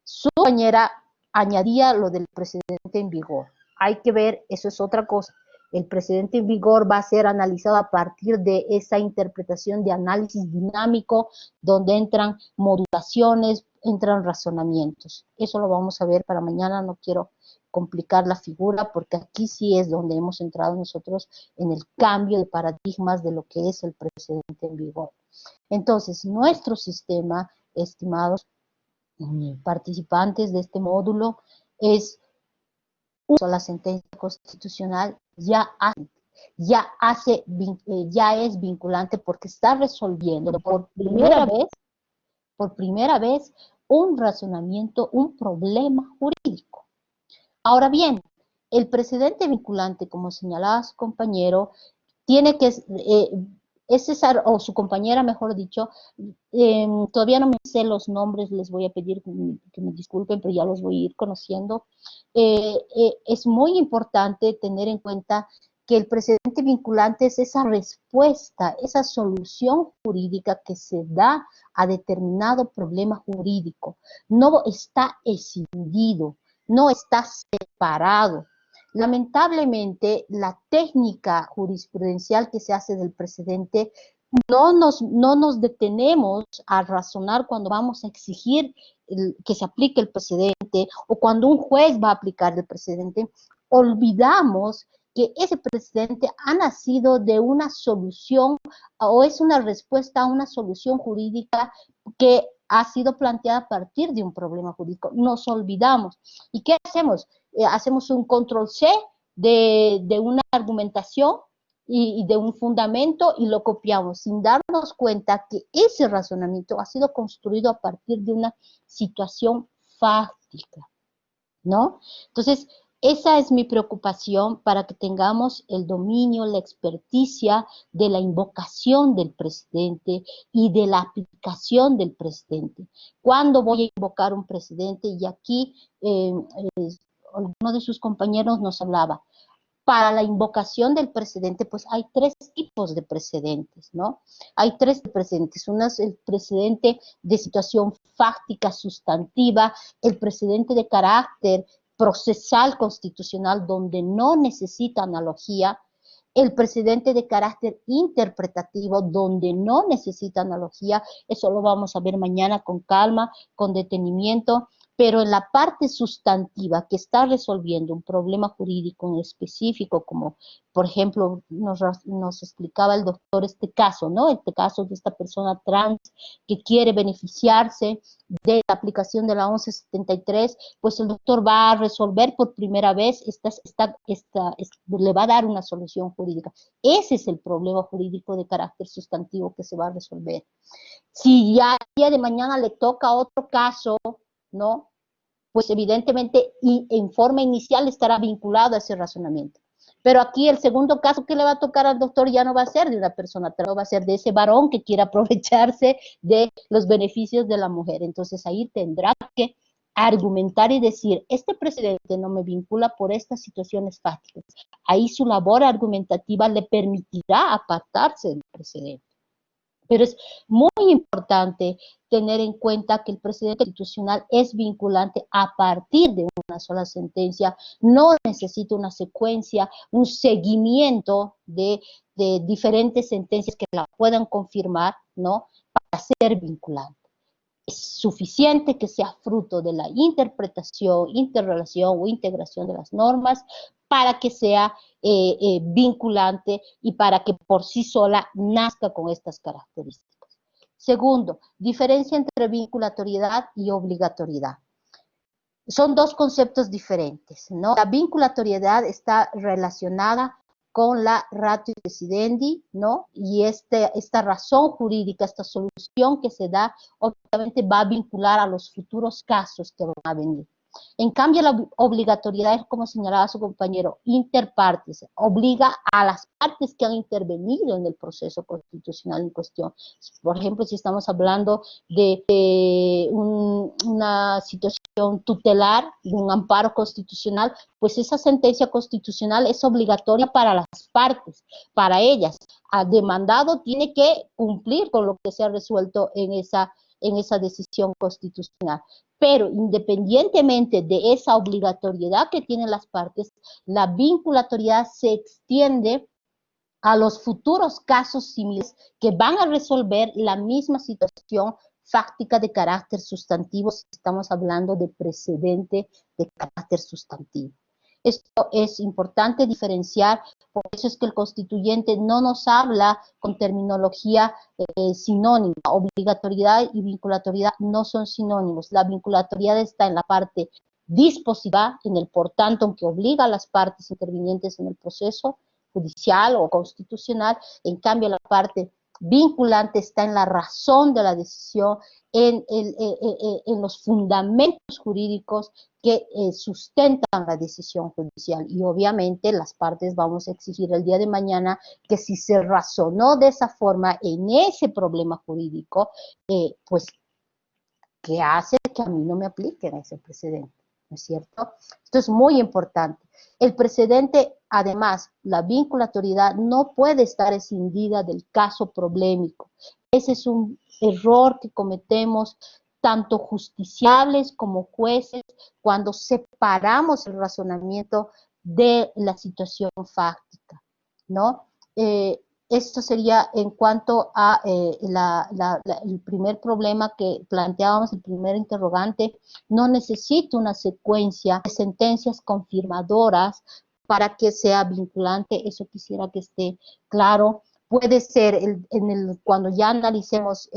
su compañera añadía lo del precedente en vigor. Hay que ver, eso es otra cosa. El precedente en vigor va a ser analizado a partir de esa interpretación de análisis dinámico, donde entran modulaciones, entran razonamientos. Eso lo vamos a ver para mañana, no quiero complicar la figura, porque aquí sí es donde hemos entrado nosotros en el cambio de paradigmas de lo que es el precedente en vigor. Entonces, nuestro sistema, estimados participantes de este módulo, es la sentencia constitucional ya es vinculante porque está resolviendo por primera vez un razonamiento, un problema jurídico. Ahora bien, el precedente vinculante, como señalaba su compañero, tiene que, es César, o su compañera, mejor dicho, todavía no me sé los nombres, les voy a pedir que me disculpen, pero ya los voy a ir conociendo. Es muy importante tener en cuenta que el precedente vinculante es esa respuesta, esa solución jurídica que se da a determinado problema jurídico. No está escindido, no está separado. Lamentablemente, la técnica jurisprudencial que se hace del precedente no nos detenemos a razonar cuando vamos a exigir que se aplique el precedente o cuando un juez va a aplicar el precedente. Olvidamos que ese precedente ha nacido de una solución o es una respuesta a una solución jurídica que ha sido planteada a partir de un problema jurídico. Nos olvidamos. ¿Y qué hacemos? Hacemos un control C de una argumentación y de un fundamento y lo copiamos sin darnos cuenta que ese razonamiento ha sido construido a partir de una situación fáctica, ¿no? Entonces, esa es mi preocupación para que tengamos el dominio, la experticia de la invocación del precedente y de la aplicación del precedente. ¿Cuándo voy a invocar un precedente? Y aquí uno de sus compañeros nos hablaba. Para la invocación del precedente, pues hay tres tipos de precedentes, ¿no? Hay tres precedentes. Uno es el precedente de situación fáctica, sustantiva, el precedente de carácter procesal constitucional, donde no necesita analogía, el precedente de carácter interpretativo, donde no necesita analogía. Eso lo vamos a ver mañana con calma, con detenimiento, pero en la parte sustantiva que está resolviendo un problema jurídico en específico, como por ejemplo nos explicaba el doctor este caso, ¿no? Este caso de esta persona trans que quiere beneficiarse de la aplicación de la 1173, pues el doctor va a resolver por primera vez, le va a dar una solución jurídica. Ese es el problema jurídico de carácter sustantivo que se va a resolver. Si ya el día de mañana le toca otro caso, ¿no? Pues evidentemente en forma inicial estará vinculado a ese razonamiento. Pero aquí el segundo caso que le va a tocar al doctor ya no va a ser de una persona trans, va a ser de ese varón que quiera aprovecharse de los beneficios de la mujer. Entonces ahí tendrá que argumentar y decir, este precedente no me vincula por estas situaciones fácticas. Ahí su labor argumentativa le permitirá apartarse del precedente. Pero es muy importante tener en cuenta que el precedente constitucional es vinculante a partir de una sola sentencia, no necesita una secuencia, un seguimiento de diferentes sentencias que la puedan confirmar, ¿no? Para ser vinculante. Es suficiente que sea fruto de la interpretación, interrelación o integración de las normas para que sea vinculante y para que por sí sola nazca con estas características. Segundo, diferencia entre vinculatoriedad y obligatoriedad. Son dos conceptos diferentes, ¿no? La vinculatoriedad está relacionada con la ratio decidendi, ¿no? Y esta razón jurídica, esta solución que se da, obviamente va a vincular a los futuros casos que van a venir. En cambio, la obligatoriedad es, como señalaba su compañero, interpartes, obliga a las partes que han intervenido en el proceso constitucional en cuestión. Por ejemplo, si estamos hablando de una situación tutelar, de un amparo constitucional, pues esa sentencia constitucional es obligatoria para las partes, para ellas. El demandado tiene que cumplir con lo que se ha resuelto en esa decisión constitucional. Pero independientemente de esa obligatoriedad que tienen las partes, la vinculatoriedad se extiende a los futuros casos similares que van a resolver la misma situación fáctica de carácter sustantivo, si estamos hablando de precedente de carácter sustantivo. Esto es importante diferenciar, por eso es que el constituyente no nos habla con terminología sinónima. Obligatoriedad y vinculatoriedad no son sinónimos. La vinculatoriedad está en la parte dispositiva, en el por tanto, que obliga a las partes intervinientes en el proceso judicial o constitucional. En cambio, la parte vinculante está en la razón de la decisión, en los fundamentos jurídicos que sustentan la decisión judicial. Y obviamente las partes vamos a exigir el día de mañana que si se razonó de esa forma en ese problema jurídico, pues, ¿qué hace que a mí no me apliquen ese precedente? ¿No es cierto? Esto es muy importante. El precedente, además, la vinculatoriedad no puede estar escindida del caso problemático. Ese es un error que cometemos tanto justiciables como jueces cuando separamos el razonamiento de la situación fáctica, ¿no? Esto sería en cuanto a el primer problema que planteábamos, el primer interrogante. No necesito una secuencia de sentencias confirmadoras para que sea vinculante, eso quisiera que esté claro. Puede ser, cuando ya analicemos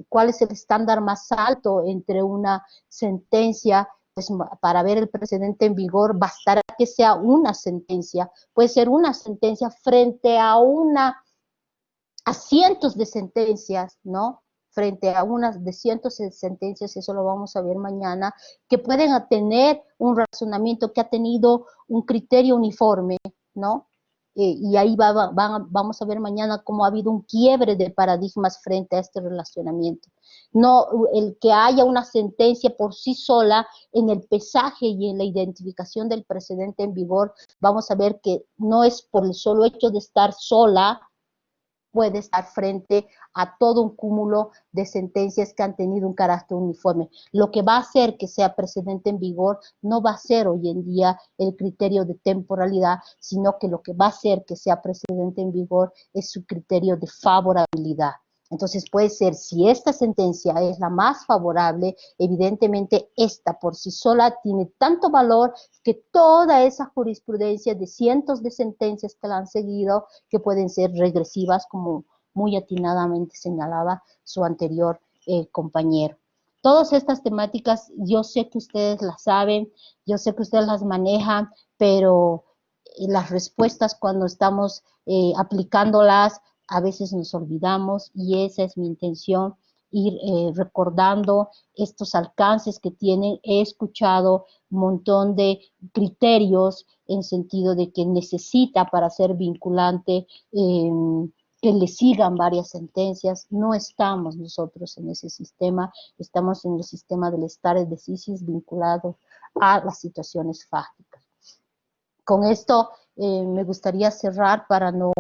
cuál es el estándar más alto entre una sentencia, pues para ver el precedente en vigor, bastará que sea una sentencia. Puede ser una sentencia frente a cientos de sentencias, ¿no? Frente a unas de cientos de sentencias, eso lo vamos a ver mañana, que pueden tener un razonamiento que ha tenido un criterio uniforme, ¿no? Y ahí vamos a ver mañana cómo ha habido un quiebre de paradigmas frente a este relacionamiento. No el que haya una sentencia por sí sola en el pesaje y en la identificación del precedente en vigor, vamos a ver que no es por el solo hecho de estar sola, puede estar frente a todo un cúmulo de sentencias que han tenido un carácter uniforme. Lo que va a hacer que sea precedente en vigor no va a ser hoy en día el criterio de temporalidad, sino que lo que va a hacer que sea precedente en vigor es su criterio de favorabilidad. Entonces puede ser, si esta sentencia es la más favorable, evidentemente esta por sí sola tiene tanto valor que toda esa jurisprudencia de cientos de sentencias que la han seguido, que pueden ser regresivas, como muy atinadamente señalaba su anterior compañero. Todas estas temáticas, yo sé que ustedes las saben, yo sé que ustedes las manejan, pero las respuestas cuando estamos aplicándolas, a veces nos olvidamos, y esa es mi intención, ir recordando estos alcances que tienen. He escuchado un montón de criterios en sentido de que necesita para ser vinculante que le sigan varias sentencias. No estamos nosotros en ese sistema, estamos en el sistema del stare decisis vinculado a las situaciones fácticas. Con esto me gustaría cerrar para no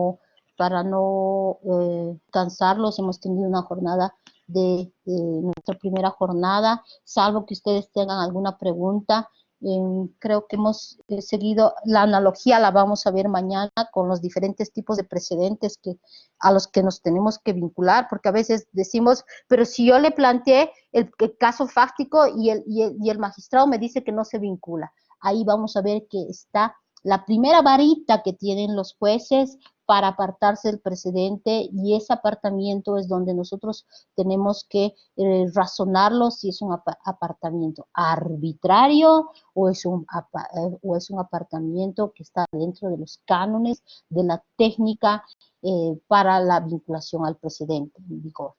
cansarlos. Hemos tenido una jornada de nuestra primera jornada, salvo que ustedes tengan alguna pregunta. Creo que hemos seguido la analogía, la vamos a ver mañana con los diferentes tipos de precedentes a los que nos tenemos que vincular, porque a veces decimos, pero si yo le planteé el caso fáctico y el magistrado me dice que no se vincula. Ahí vamos a ver que está la primera varita que tienen los jueces para apartarse del precedente, y ese apartamiento es donde nosotros tenemos que razonarlo si es un apartamiento arbitrario o es un apartamiento que está dentro de los cánones de la técnica para la vinculación al precedente en vigor.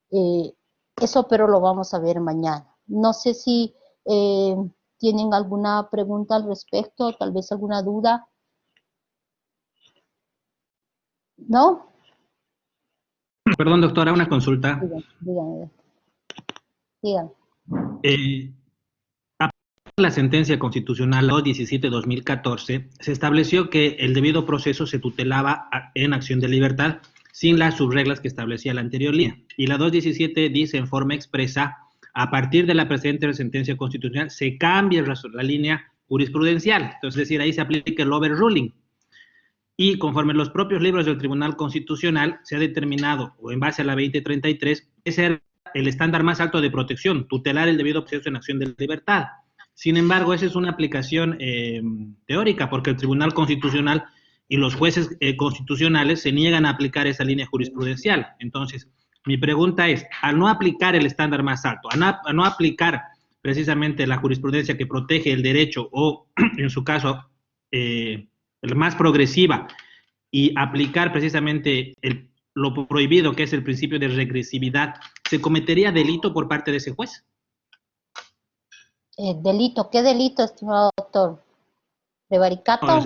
Eso pero lo vamos a ver mañana. No sé si tienen alguna pregunta al respecto, tal vez alguna duda. ¿No? Perdón, doctora, una consulta. Dígame. A partir de la sentencia constitucional 217-2014, se estableció que el debido proceso se tutelaba en acción de libertad sin las subreglas que establecía la anterior línea. Y la 217 dice en forma expresa, a partir de la presente sentencia constitucional se cambia la línea jurisprudencial. Entonces, es decir, ahí se aplica el overruling. Y conforme los propios libros del Tribunal Constitucional, se ha determinado, o en base a la 2033, ese era el estándar más alto de protección, tutelar el debido proceso en acción de libertad. Sin embargo, esa es una aplicación teórica, porque el Tribunal Constitucional y los jueces constitucionales se niegan a aplicar esa línea jurisprudencial. Entonces, mi pregunta es, al no aplicar el estándar más alto, a no aplicar precisamente la jurisprudencia que protege el derecho, o en su caso, la más progresiva, y aplicar precisamente lo prohibido, que es el principio de regresividad, ¿se cometería delito por parte de ese juez? Delito, ¿qué delito, estimado doctor? ¿Prevaricato?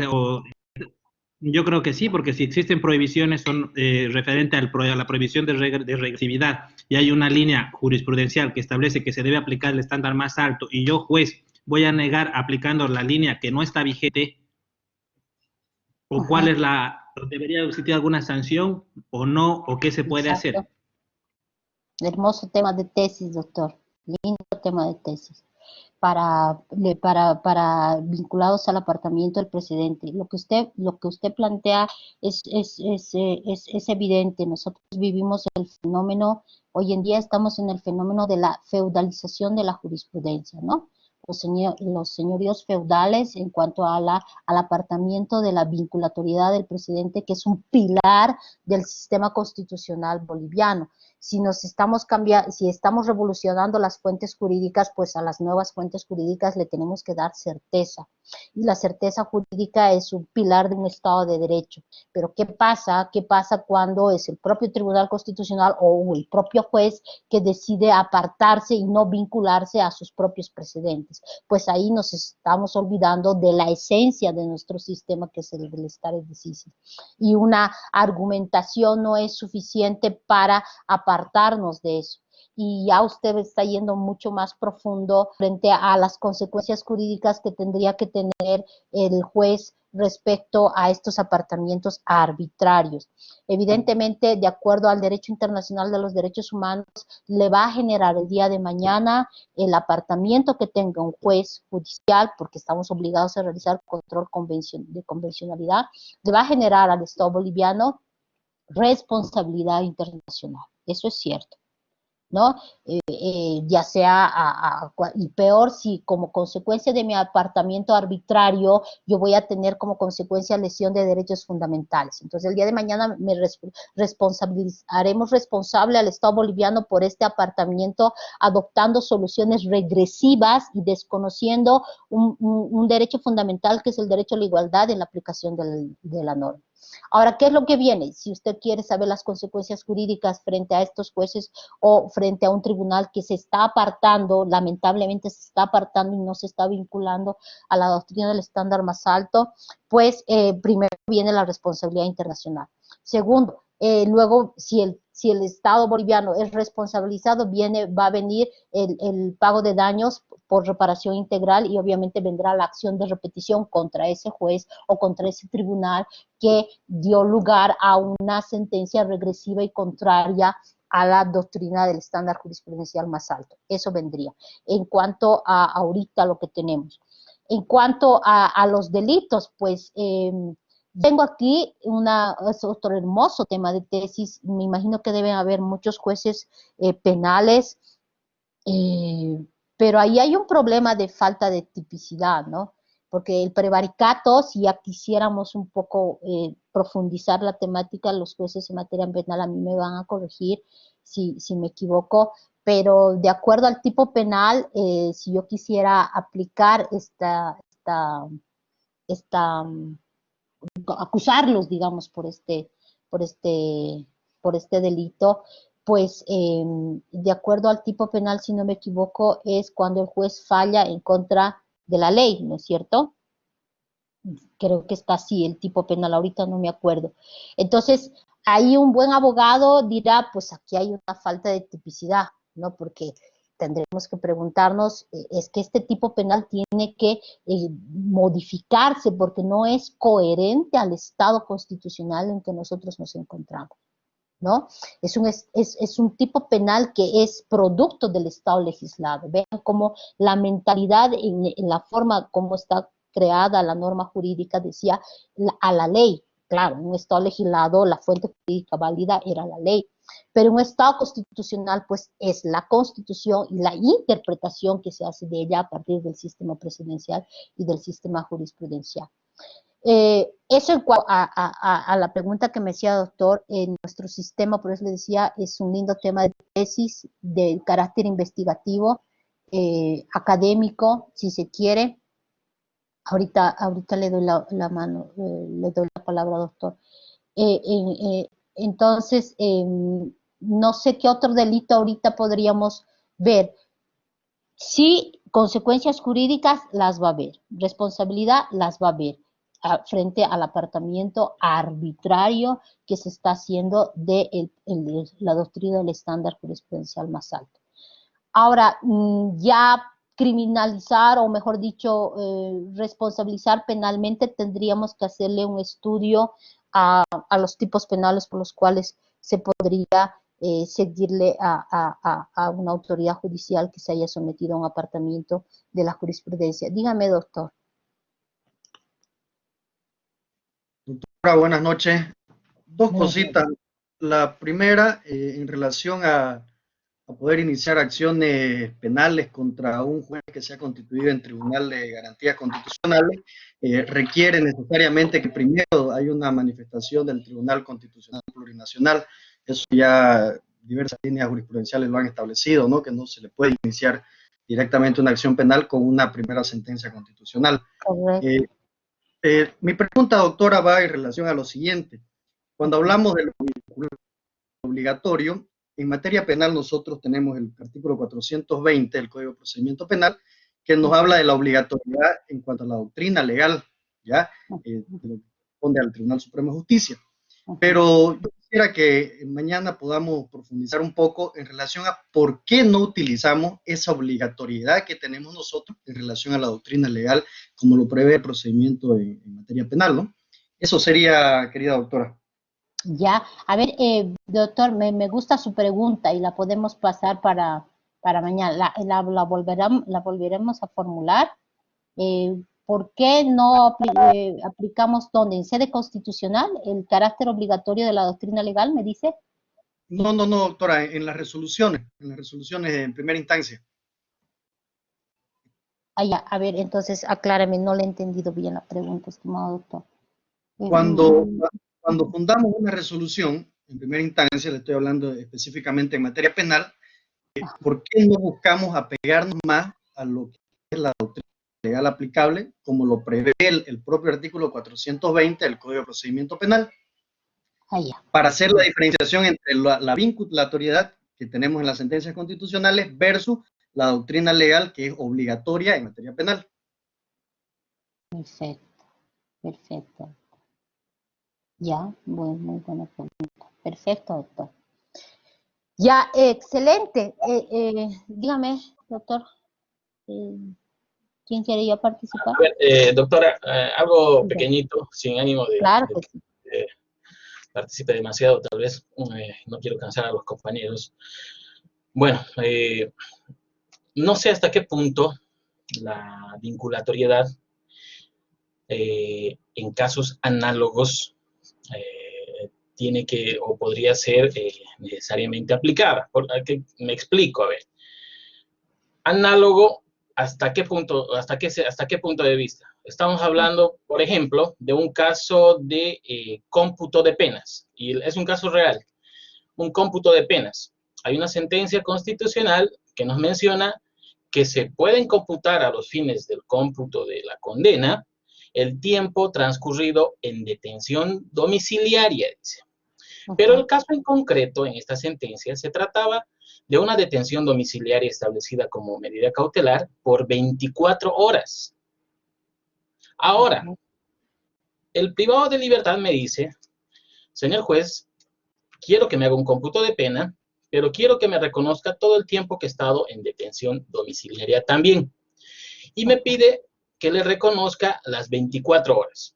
Yo creo que sí, porque si existen prohibiciones son referente a la prohibición de regresividad, y hay una línea jurisprudencial que establece que se debe aplicar el estándar más alto, y yo, juez, voy a negar aplicando la línea que no está vigente, o Ajá. ¿cuál es debería existir alguna sanción o no, o qué se puede Exacto. hacer? Hermoso tema de tesis, doctor. Lindo tema de tesis. Para vinculados al apartamiento del presidente. Lo que usted plantea es evidente. Nosotros vivimos el fenómeno, hoy en día estamos en el fenómeno de la feudalización de la jurisprudencia, ¿no? Los señoríos feudales en cuanto al apartamiento de la vinculatoriedad del presidente, que es un pilar del sistema constitucional boliviano. Si estamos revolucionando las fuentes jurídicas, pues a las nuevas fuentes jurídicas le tenemos que dar certeza. Y la certeza jurídica es un pilar de un Estado de Derecho. Pero ¿qué pasa? ¿Qué pasa cuando es el propio Tribunal Constitucional o el propio juez que decide apartarse y no vincularse a sus propios precedentes? Pues ahí nos estamos olvidando de la esencia de nuestro sistema, que es el del stare decisis. Y una argumentación no es suficiente para apartarnos de eso. Y ya usted está yendo mucho más profundo frente a las consecuencias jurídicas que tendría que tener el juez respecto a estos apartamientos arbitrarios. Evidentemente, de acuerdo al derecho internacional de los derechos humanos, le va a generar el día de mañana el apartamiento que tenga un juez judicial, porque estamos obligados a realizar control de convencionalidad, le va a generar al Estado boliviano responsabilidad internacional. Eso es cierto, ¿no? Ya sea, y peor si como consecuencia de mi apartamiento arbitrario, yo voy a tener como consecuencia lesión de derechos fundamentales. Entonces, el día de mañana haremos responsable al Estado boliviano por este apartamiento, adoptando soluciones regresivas y desconociendo un derecho fundamental, que es el derecho a la igualdad en la aplicación de la norma. Ahora, ¿qué es lo que viene? Si usted quiere saber las consecuencias jurídicas frente a estos jueces o frente a un tribunal que se está apartando, lamentablemente se está apartando y no se está vinculando a la doctrina del estándar más alto, pues primero viene la responsabilidad internacional. Segundo, luego, si el Estado boliviano es responsabilizado, va a venir el pago de daños por reparación integral, y obviamente vendrá la acción de repetición contra ese juez o contra ese tribunal que dio lugar a una sentencia regresiva y contraria a la doctrina del estándar jurisprudencial más alto. Eso vendría. En cuanto a ahorita lo que tenemos. En cuanto a los delitos, pues tengo aquí es otro hermoso tema de tesis. Me imagino que deben haber muchos jueces penales, pero ahí hay un problema de falta de tipicidad, ¿no? Porque el prevaricato, si ya quisiéramos un poco profundizar la temática, los jueces en materia penal a mí me van a corregir si me equivoco, pero de acuerdo al tipo penal, si yo quisiera aplicar acusarlos, digamos, por este delito, pues de acuerdo al tipo penal, si no me equivoco, es cuando el juez falla en contra de la ley, ¿no es cierto? Creo que está así el tipo penal, ahorita no me acuerdo. Entonces, ahí un buen abogado dirá, pues aquí hay una falta de tipicidad, ¿no? Porque tendremos que preguntarnos, es que este tipo penal tiene que modificarse porque no es coherente al estado constitucional en que nosotros nos encontramos. ¿no? Es un tipo penal que es producto del Estado legislado. Vean cómo la mentalidad en la forma como está creada la norma jurídica decía a la ley. Claro, en un Estado legislado la fuente jurídica válida era la ley, pero un Estado constitucional pues es la Constitución y la interpretación que se hace de ella a partir del sistema presidencial y del sistema jurisprudencial. Eso en cuanto a la pregunta que me decía, doctor, en nuestro sistema, por eso le decía, es un lindo tema de tesis, de carácter investigativo, académico, si se quiere. Ahorita le doy la mano, le doy la palabra, doctor. Entonces, no sé qué otro delito ahorita podríamos ver. Sí, consecuencias jurídicas las va a haber, responsabilidad las va a haber, frente al apartamiento arbitrario que se está haciendo de la doctrina del estándar jurisprudencial más alto. Ahora, ya criminalizar, o mejor dicho, responsabilizar penalmente, tendríamos que hacerle un estudio a los tipos penales por los cuales se podría seguirle a una autoridad judicial que se haya sometido a un apartamiento de la jurisprudencia. Dígame, doctor. Doctora, buenas noches. Dos cositas. La primera, en relación a poder iniciar acciones penales contra un juez que sea constituido en Tribunal de Garantías Constitucionales, requiere necesariamente que primero hay una manifestación del Tribunal Constitucional Plurinacional. Eso ya diversas líneas jurisprudenciales lo han establecido, ¿no? Que no se le puede iniciar directamente una acción penal con una primera sentencia constitucional. Mi pregunta, doctora, va en relación a lo siguiente. Cuando hablamos de lo obligatorio, en materia penal nosotros tenemos el artículo 420 del Código de Procedimiento Penal, que nos habla de la obligatoriedad en cuanto a la doctrina legal, ¿ya? De lo que corresponde al Tribunal Supremo de Justicia. Pero yo quisiera que mañana podamos profundizar un poco en relación a por qué no utilizamos esa obligatoriedad que tenemos nosotros en relación a la doctrina legal, como lo prevé el procedimiento en materia penal, ¿no? Eso sería, querida doctora. Ya, a ver, doctor, me gusta su pregunta y la podemos pasar para mañana. La volveremos a formular. ¿Por qué no aplicamos dónde? ¿En sede constitucional el carácter obligatorio de la doctrina legal, me dice? No, doctora, en las resoluciones en primera instancia. Ah, ya, a ver, entonces aclárame, no le he entendido bien la pregunta, estimado doctor. Cuando fundamos una resolución, en primera instancia, le estoy hablando específicamente en materia penal, ¿por qué no buscamos apegarnos más a lo que es la doctrina legal aplicable, como lo prevé el propio artículo 420 del Código de Procedimiento Penal? Para hacer la diferenciación entre la vinculatoriedad que tenemos en las sentencias constitucionales versus la doctrina legal que es obligatoria en materia penal. Perfecto. Ya, muy buena pregunta. Perfecto, doctor. Ya, excelente. Dígame, doctor, ¿quién quería participar? A ver, doctora, algo pequeñito, sin ánimo de, claro que sí. Participe demasiado, tal vez no quiero cansar a los compañeros. Bueno, no sé hasta qué punto la vinculatoriedad en casos análogos tiene que o podría ser necesariamente aplicada. Me explico, a ver. Análogo, ¿hasta qué punto de vista? Estamos hablando, por ejemplo, de un caso de cómputo de penas, y es un caso real, un cómputo de penas. Hay una sentencia constitucional que nos menciona que se pueden computar a los fines del cómputo de la condena el tiempo transcurrido en detención domiciliaria, dice. Pero el caso en concreto, en esta sentencia, se trataba de una detención domiciliaria establecida como medida cautelar por 24 horas. Ahora, el privado de libertad me dice, señor juez, quiero que me haga un cómputo de pena, pero quiero que me reconozca todo el tiempo que he estado en detención domiciliaria también. Y me pide que le reconozca las 24 horas.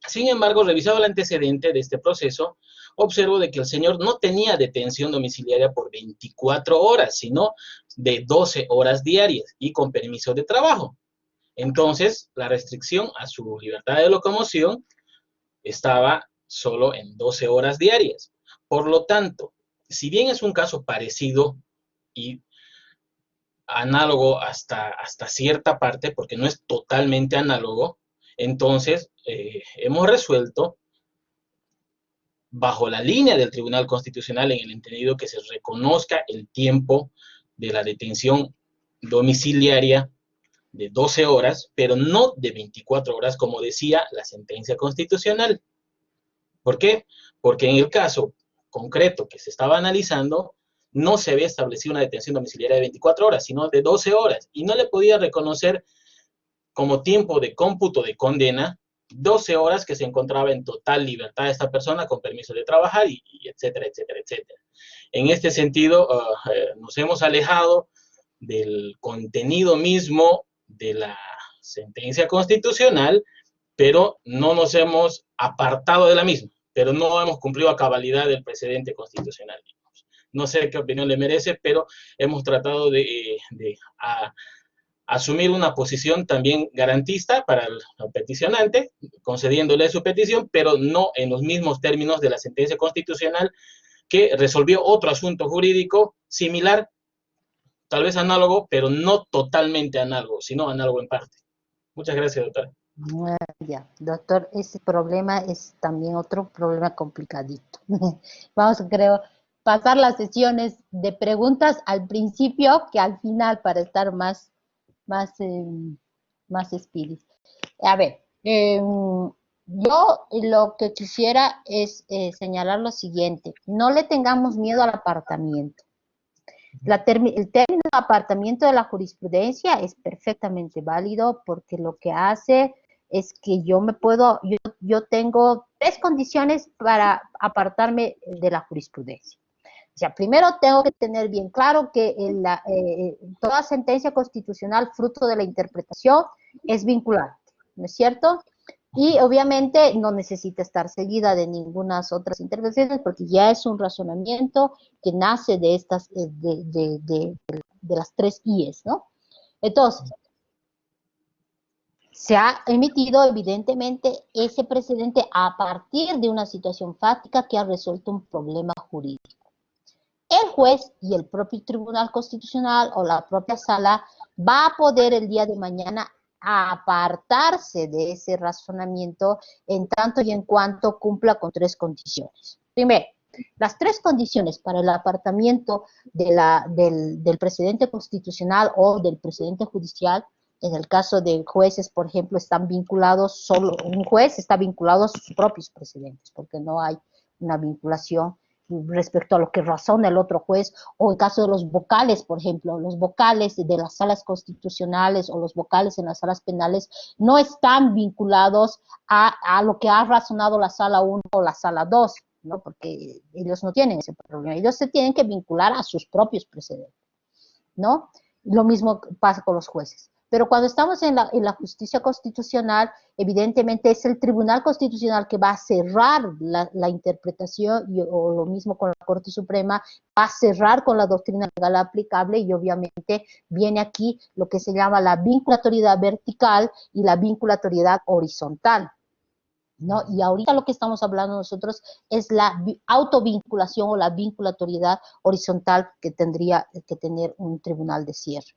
Sin embargo, revisado el antecedente de este proceso, observo de que el señor no tenía detención domiciliaria por 24 horas, sino de 12 horas diarias y con permiso de trabajo. Entonces, la restricción a su libertad de locomoción estaba solo en 12 horas diarias. Por lo tanto, si bien es un caso parecido y análogo hasta cierta parte, porque no es totalmente análogo, entonces hemos resuelto bajo la línea del Tribunal Constitucional en el entendido que se reconozca el tiempo de la detención domiciliaria de 12 horas, pero no de 24 horas, como decía la sentencia constitucional. ¿Por qué? Porque en el caso concreto que se estaba analizando, no se había establecido una detención domiciliaria de 24 horas, sino de 12 horas, y no le podía reconocer como tiempo de cómputo de condena 12 horas que se encontraba en total libertad de esta persona con permiso de trabajar y etcétera, etcétera, etcétera. En este sentido, nos hemos alejado del contenido mismo de la sentencia constitucional, pero no nos hemos apartado de la misma, pero no hemos cumplido a cabalidad el precedente constitucional. No sé qué opinión le merece, pero hemos tratado de asumir una posición también garantista para el peticionante, concediéndole su petición, pero no en los mismos términos de la sentencia constitucional que resolvió otro asunto jurídico similar, tal vez análogo, pero no totalmente análogo, sino análogo en parte. Muchas gracias, doctora. Ya, doctor, ese problema es también otro problema complicadito. Vamos, creo, pasar las sesiones de preguntas al principio que al final para estar más speedy. A ver, yo lo que quisiera es señalar lo siguiente. No le tengamos miedo al apartamiento. El término apartamiento de la jurisprudencia es perfectamente válido porque lo que hace es que yo tengo 3 condiciones para apartarme de la jurisprudencia. O sea, primero tengo que tener bien claro que toda sentencia constitucional fruto de la interpretación es vinculante, ¿no es cierto? Y obviamente no necesita estar seguida de ninguna otras interpretaciones porque ya es un razonamiento que nace de estas, de las 3 IES, ¿no? Entonces, se ha emitido evidentemente ese precedente a partir de una situación fáctica que ha resuelto un problema jurídico. El juez y el propio Tribunal Constitucional o la propia sala va a poder el día de mañana apartarse de ese razonamiento en tanto y en cuanto cumpla con 3 condiciones. Primero, las 3 condiciones para el apartamiento del precedente constitucional o del precedente judicial, en el caso de jueces, por ejemplo, están vinculados, solo un juez está vinculado a sus propios precedentes, porque no hay una vinculación respecto a lo que razona el otro juez, o en caso de los vocales, por ejemplo, los vocales de las salas constitucionales o los vocales en las salas penales no están vinculados a lo que ha razonado la sala 1 o la sala 2, ¿no? Porque ellos no tienen ese problema, ellos se tienen que vincular a sus propios precedentes, ¿no? Lo mismo pasa con los jueces. Pero cuando estamos en la justicia constitucional, evidentemente es el Tribunal Constitucional que va a cerrar la interpretación, o lo mismo con la Corte Suprema, va a cerrar con la doctrina legal aplicable y obviamente viene aquí lo que se llama la vinculatoriedad vertical y la vinculatoriedad horizontal, ¿no? Y ahorita lo que estamos hablando nosotros es la autovinculación o la vinculatoriedad horizontal que tendría que tener un tribunal de cierre.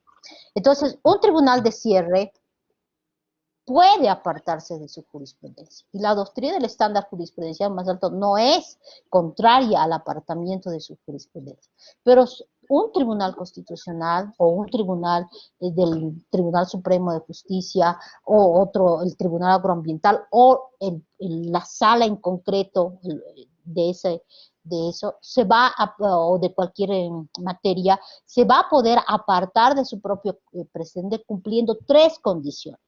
Entonces, un tribunal de cierre puede apartarse de su jurisprudencia. Y la doctrina del estándar jurisprudencial más alto no es contraria al apartamiento de su jurisprudencia. Pero un tribunal constitucional o un tribunal del Tribunal Supremo de Justicia o otro, el Tribunal Agroambiental o la sala en concreto de eso, se va o de cualquier materia, se va a poder apartar de su propio precedente cumpliendo 3 condiciones.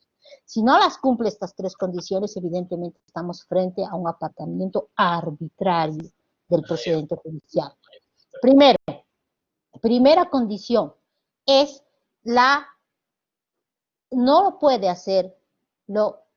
Si no las cumple estas 3 condiciones, evidentemente estamos frente a un apartamiento arbitrario del procedimiento judicial. Primera condición es no lo puede hacer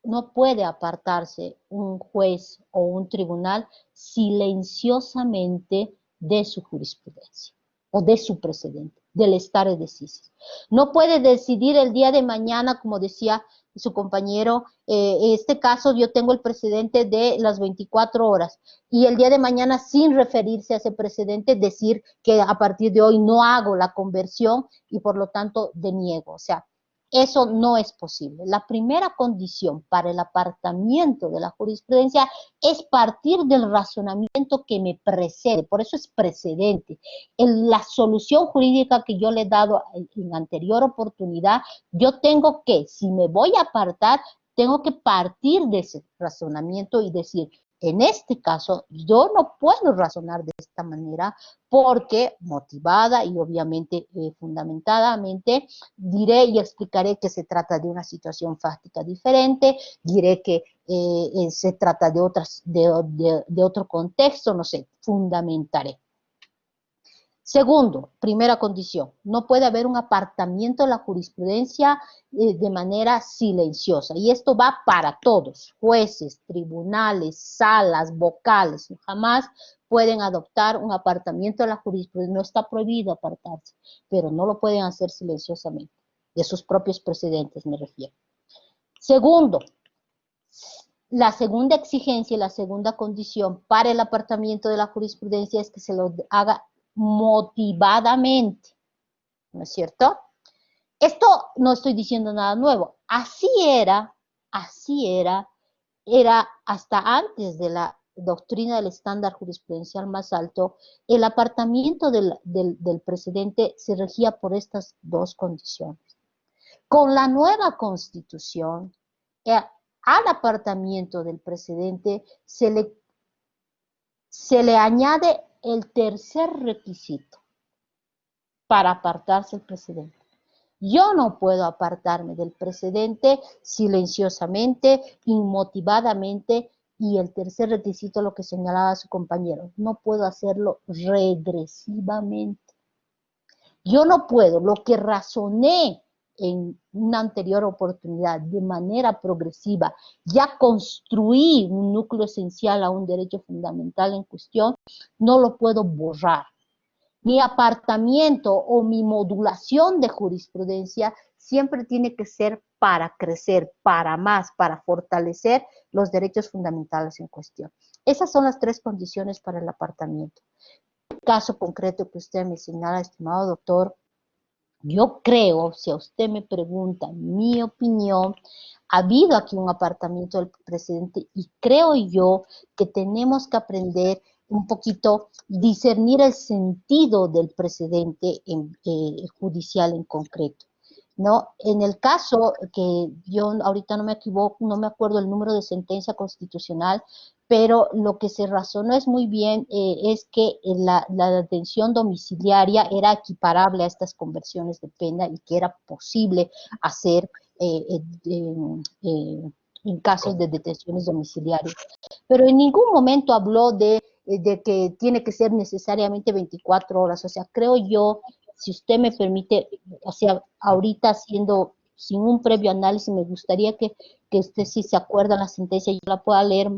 no puede apartarse un juez o un tribunal silenciosamente de su jurisprudencia o de su precedente, del stare decisis. No puede decidir el día de mañana, como decía su compañero, en este caso yo tengo el precedente de las 24 horas y el día de mañana, sin referirse a ese precedente, decir que a partir de hoy no hago la conversión y por lo tanto deniego. O sea, eso no es posible. La primera condición para el apartamiento de la jurisprudencia es partir del razonamiento que me precede, por eso es precedente. La solución jurídica que yo le he dado en anterior oportunidad, yo tengo que, si me voy a apartar, tengo que partir de ese razonamiento y decir, en este caso, yo no puedo razonar de esta manera porque motivada y obviamente fundamentadamente diré y explicaré que se trata de una situación fáctica diferente, diré que se trata de otro contexto, no sé, fundamentaré. Segundo, primera condición, no puede haber un apartamiento de la jurisprudencia de manera silenciosa. Y esto va para todos, jueces, tribunales, salas, vocales. Jamás pueden adoptar un apartamiento de la jurisprudencia. No está prohibido apartarse, pero no lo pueden hacer silenciosamente. De sus propios precedentes me refiero. Segundo, la segunda exigencia y la segunda condición para el apartamiento de la jurisprudencia es que se lo haga motivadamente, ¿no es cierto? Esto no estoy diciendo nada nuevo, así era hasta antes de la doctrina del estándar jurisprudencial más alto, el apartamiento del precedente se regía por estas dos condiciones. Con la nueva constitución, al apartamiento del precedente se le añade el tercer requisito para apartarse del precedente. Yo no puedo apartarme del precedente silenciosamente, inmotivadamente, y el tercer requisito, lo que señalaba su compañero, no puedo hacerlo regresivamente. Yo no puedo, lo que razoné en una anterior oportunidad de manera progresiva, ya construí un núcleo esencial a un derecho fundamental en cuestión, no lo puedo borrar. Mi apartamiento o mi modulación de jurisprudencia siempre tiene que ser para crecer, para más, para fortalecer los derechos fundamentales en cuestión. Esas son las tres condiciones para el apartamiento. En el caso concreto que usted me señala, estimado doctor, yo creo, si a usted me pregunta mi opinión, ha habido aquí un apartamiento del precedente y creo yo que tenemos que aprender un poquito, discernir el sentido del precedente judicial en concreto, ¿no? En el caso que yo ahorita no me equivoco, no me acuerdo el número de sentencia constitucional, pero lo que se razonó es muy bien, es que la detención domiciliaria era equiparable a estas conversiones de pena y que era posible hacer en casos de detenciones domiciliarias. Pero en ningún momento habló de que tiene que ser necesariamente 24 horas, o sea, creo yo, si usted me permite, o sea, ahorita haciendo, sin un previo análisis, me gustaría que usted, si se acuerda la sentencia, yo la pueda leer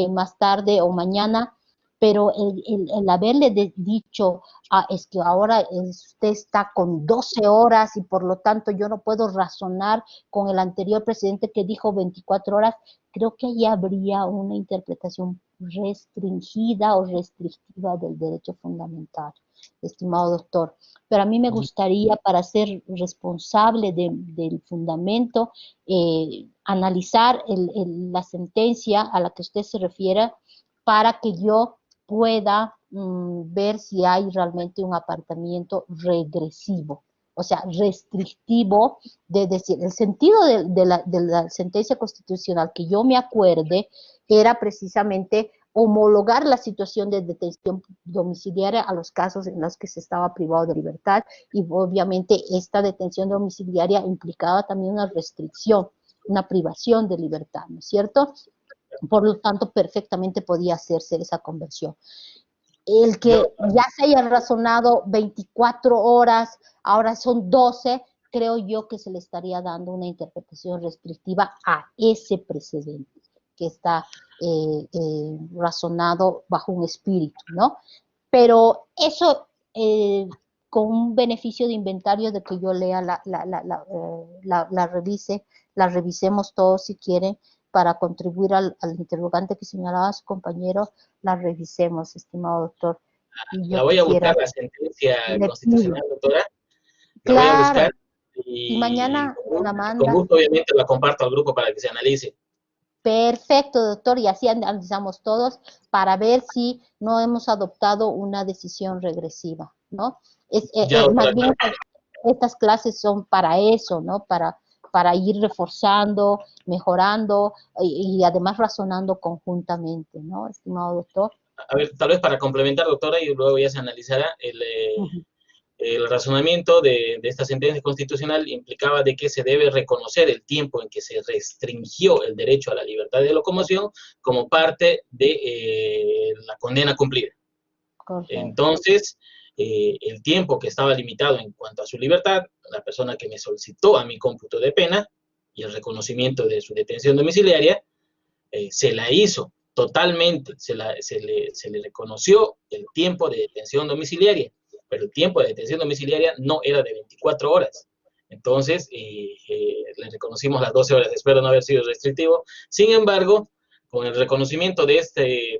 más tarde o mañana, pero el haberle dicho, es que ahora usted está con 12 horas y por lo tanto yo no puedo razonar con el anterior presidente que dijo 24 horas, creo que ahí habría una interpretación restringida o restrictiva del derecho fundamental, estimado doctor. Pero a mí me gustaría, para ser responsable del fundamento, analizar la sentencia a la que usted se refiere para que yo pueda ver si hay realmente un apartamiento regresivo, o sea, restrictivo, de decir, el sentido de la sentencia constitucional que yo me acuerde era precisamente homologar la situación de detención domiciliaria a los casos en los que se estaba privado de libertad y obviamente esta detención domiciliaria implicaba también una restricción, una privación de libertad, ¿no es cierto? Por lo tanto, perfectamente podía hacerse esa conversión. El que ya se haya razonado 24 horas, ahora son 12, creo yo que se le estaría dando una interpretación restrictiva a ese precedente que está razonado bajo un espíritu, ¿no? Pero eso con un beneficio de inventario de que yo lea, la revisemos todos si quieren, para contribuir al interrogante que señalaba su compañero, la revisemos, estimado doctor. Y la voy a buscar la sentencia constitucional, doctora. La voy a buscar y mañana la manda. Con gusto, obviamente, la comparto al grupo para que se analice. Perfecto, doctor, y así analizamos todos para ver si no hemos adoptado una decisión regresiva, ¿no? Más bien, estas clases son para eso, ¿no? Para ir reforzando, mejorando y además razonando conjuntamente, ¿no, estimado doctor? A ver, tal vez para complementar, doctora, y luego ya se analizará el razonamiento de esta sentencia constitucional implicaba de que se debe reconocer el tiempo en que se restringió el derecho a la libertad de locomoción como parte de la condena cumplida. Correcto. Entonces, el tiempo que estaba limitado en cuanto a su libertad, la persona que me solicitó a mi cómputo de pena y el reconocimiento de su detención domiciliaria, se la hizo totalmente, se le reconoció el tiempo de detención domiciliaria, pero el tiempo de detención domiciliaria no era de 24 horas. Entonces, le reconocimos las 12 horas, espero no haber sido restrictivo. Sin embargo, con el reconocimiento de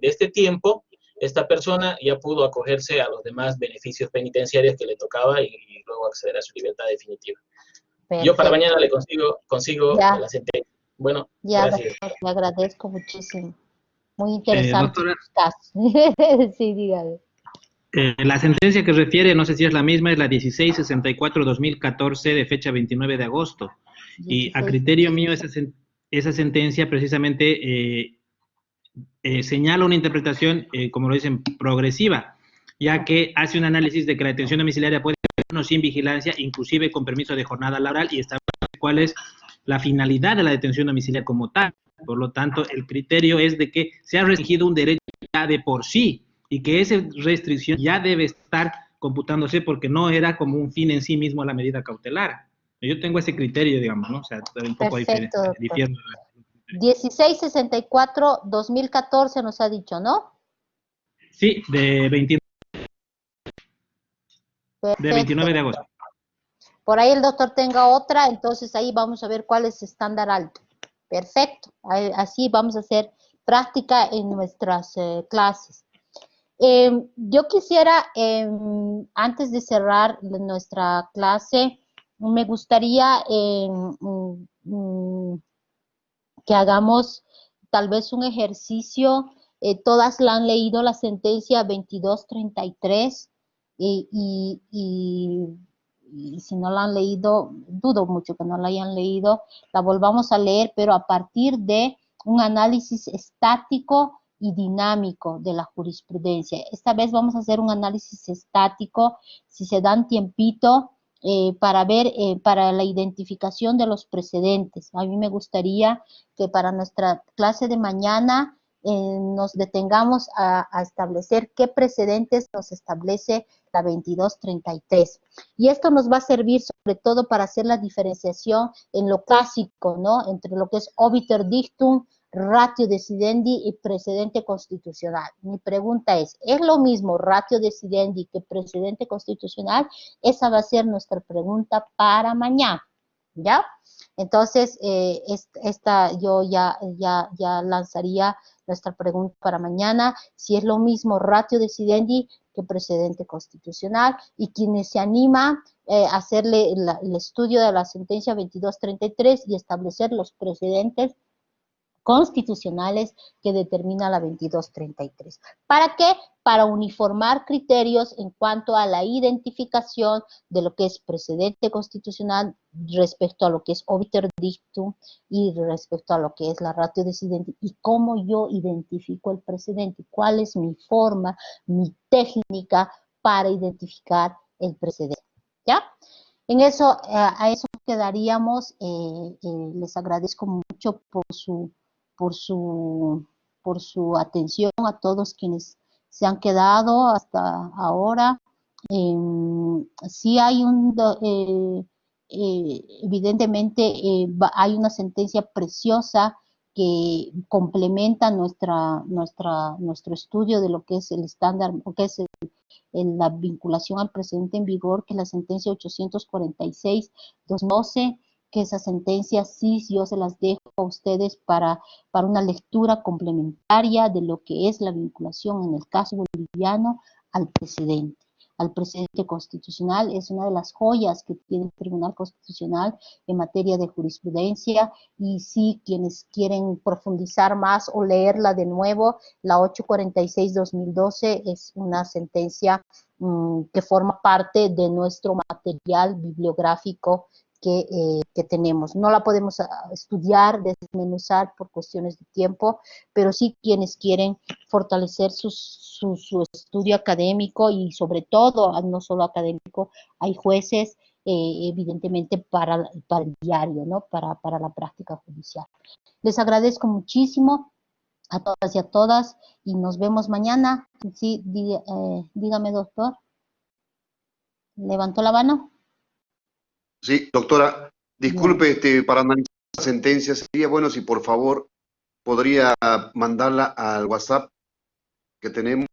este tiempo, esta persona ya pudo acogerse a los demás beneficios penitenciarios que le tocaba y luego acceder a su libertad definitiva. Perfecto. Yo para mañana le consigo la sentencia. Bueno, ya, gracias. Doctor, le agradezco muchísimo. Muy interesante. Sí, dígame. La sentencia que refiere, no sé si es la misma, es la 1664-2014 de fecha 29 de agosto. 16. Y a criterio mío esa sentencia precisamente señala una interpretación, como lo dicen, progresiva, ya que hace un análisis de que la detención domiciliaria puede ser sin vigilancia, inclusive con permiso de jornada laboral, y establece cuál es la finalidad de la detención domiciliaria como tal. Por lo tanto, el criterio es de que se ha restringido un derecho ya de por sí, y que esa restricción ya debe estar computándose porque no era como un fin en sí mismo la medida cautelar. Yo tengo ese criterio, digamos, ¿no? O sea, un poco diferente. 1664-2014 nos ha dicho, ¿no? Sí, de 29 de agosto. Por ahí el doctor tenga otra, entonces ahí vamos a ver cuál es estándar alto. Perfecto, así vamos a hacer práctica en nuestras clases. Yo quisiera, antes de cerrar nuestra clase, me gustaría que hagamos tal vez un ejercicio. Todas la han leído la sentencia 2233 y si no la han leído, dudo mucho que no la hayan leído, la volvamos a leer, pero a partir de un análisis estático y dinámico de la jurisprudencia. Esta vez vamos a hacer un análisis estático, si se dan tiempito, para ver, para la identificación de los precedentes. A mí me gustaría que para nuestra clase de mañana nos detengamos a establecer qué precedentes nos establece la 2233. Y esto nos va a servir sobre todo para hacer la diferenciación en lo clásico, ¿no? Entre lo que es obiter dictum, ratio decidendi y precedente constitucional. Mi pregunta es lo mismo ratio decidendi que precedente constitucional? Esa va a ser nuestra pregunta para mañana, ¿ya? Entonces, yo ya lanzaría nuestra pregunta para mañana, si es lo mismo ratio decidendi que precedente constitucional, y quienes se anima a hacerle el estudio de la sentencia 2233 y establecer los precedentes constitucionales que determina la 2233. ¿Para qué? Para uniformar criterios en cuanto a la identificación de lo que es precedente constitucional respecto a lo que es obiter dictum y respecto a lo que es la ratio decidendi, y cómo yo identifico el precedente, cuál es mi forma, mi técnica para identificar el precedente, ¿ya? En eso, a eso quedaríamos. Les agradezco mucho por su atención a todos quienes se han quedado hasta ahora. Sí hay evidentemente hay una sentencia preciosa que complementa nuestro estudio de lo que es el estándar, lo que es la vinculación al precedente en vigor, que es la sentencia 846-2012, que esa sentencia sí yo se las dejo a ustedes para una lectura complementaria de lo que es la vinculación en el caso boliviano al precedente constitucional. Es una de las joyas que tiene el Tribunal Constitucional en materia de jurisprudencia, y sí, quienes quieren profundizar más o leerla de nuevo, la 846-2012 es una sentencia que forma parte de nuestro material bibliográfico que tenemos. No la podemos estudiar, desmenuzar por cuestiones de tiempo, pero sí quienes quieren fortalecer su estudio académico, y sobre todo, no solo académico, hay jueces, evidentemente, para el diario, ¿no? Para la práctica judicial. Les agradezco muchísimo a todas y a todas, y nos vemos mañana. Sí, dígame, doctor. ¿Levantó la mano? Sí, doctora, disculpe, para analizar la sentencia, sería bueno si por favor podría mandarla al WhatsApp que tenemos,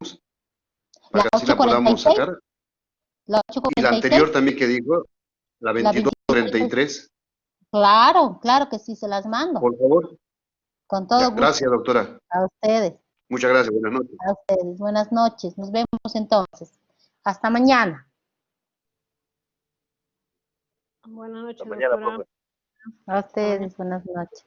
para que así la podamos sacar. La Y la 846. anterior también que dijo, la 2233. Claro, claro que sí, se las mando. Por favor. Con todo gusto. Gracias, doctora. A ustedes. Muchas gracias, buenas noches. A ustedes, buenas noches. Nos vemos entonces. Hasta mañana. Buenas noches, Hasta mañana, doctora. profe. A ustedes, buenas noches.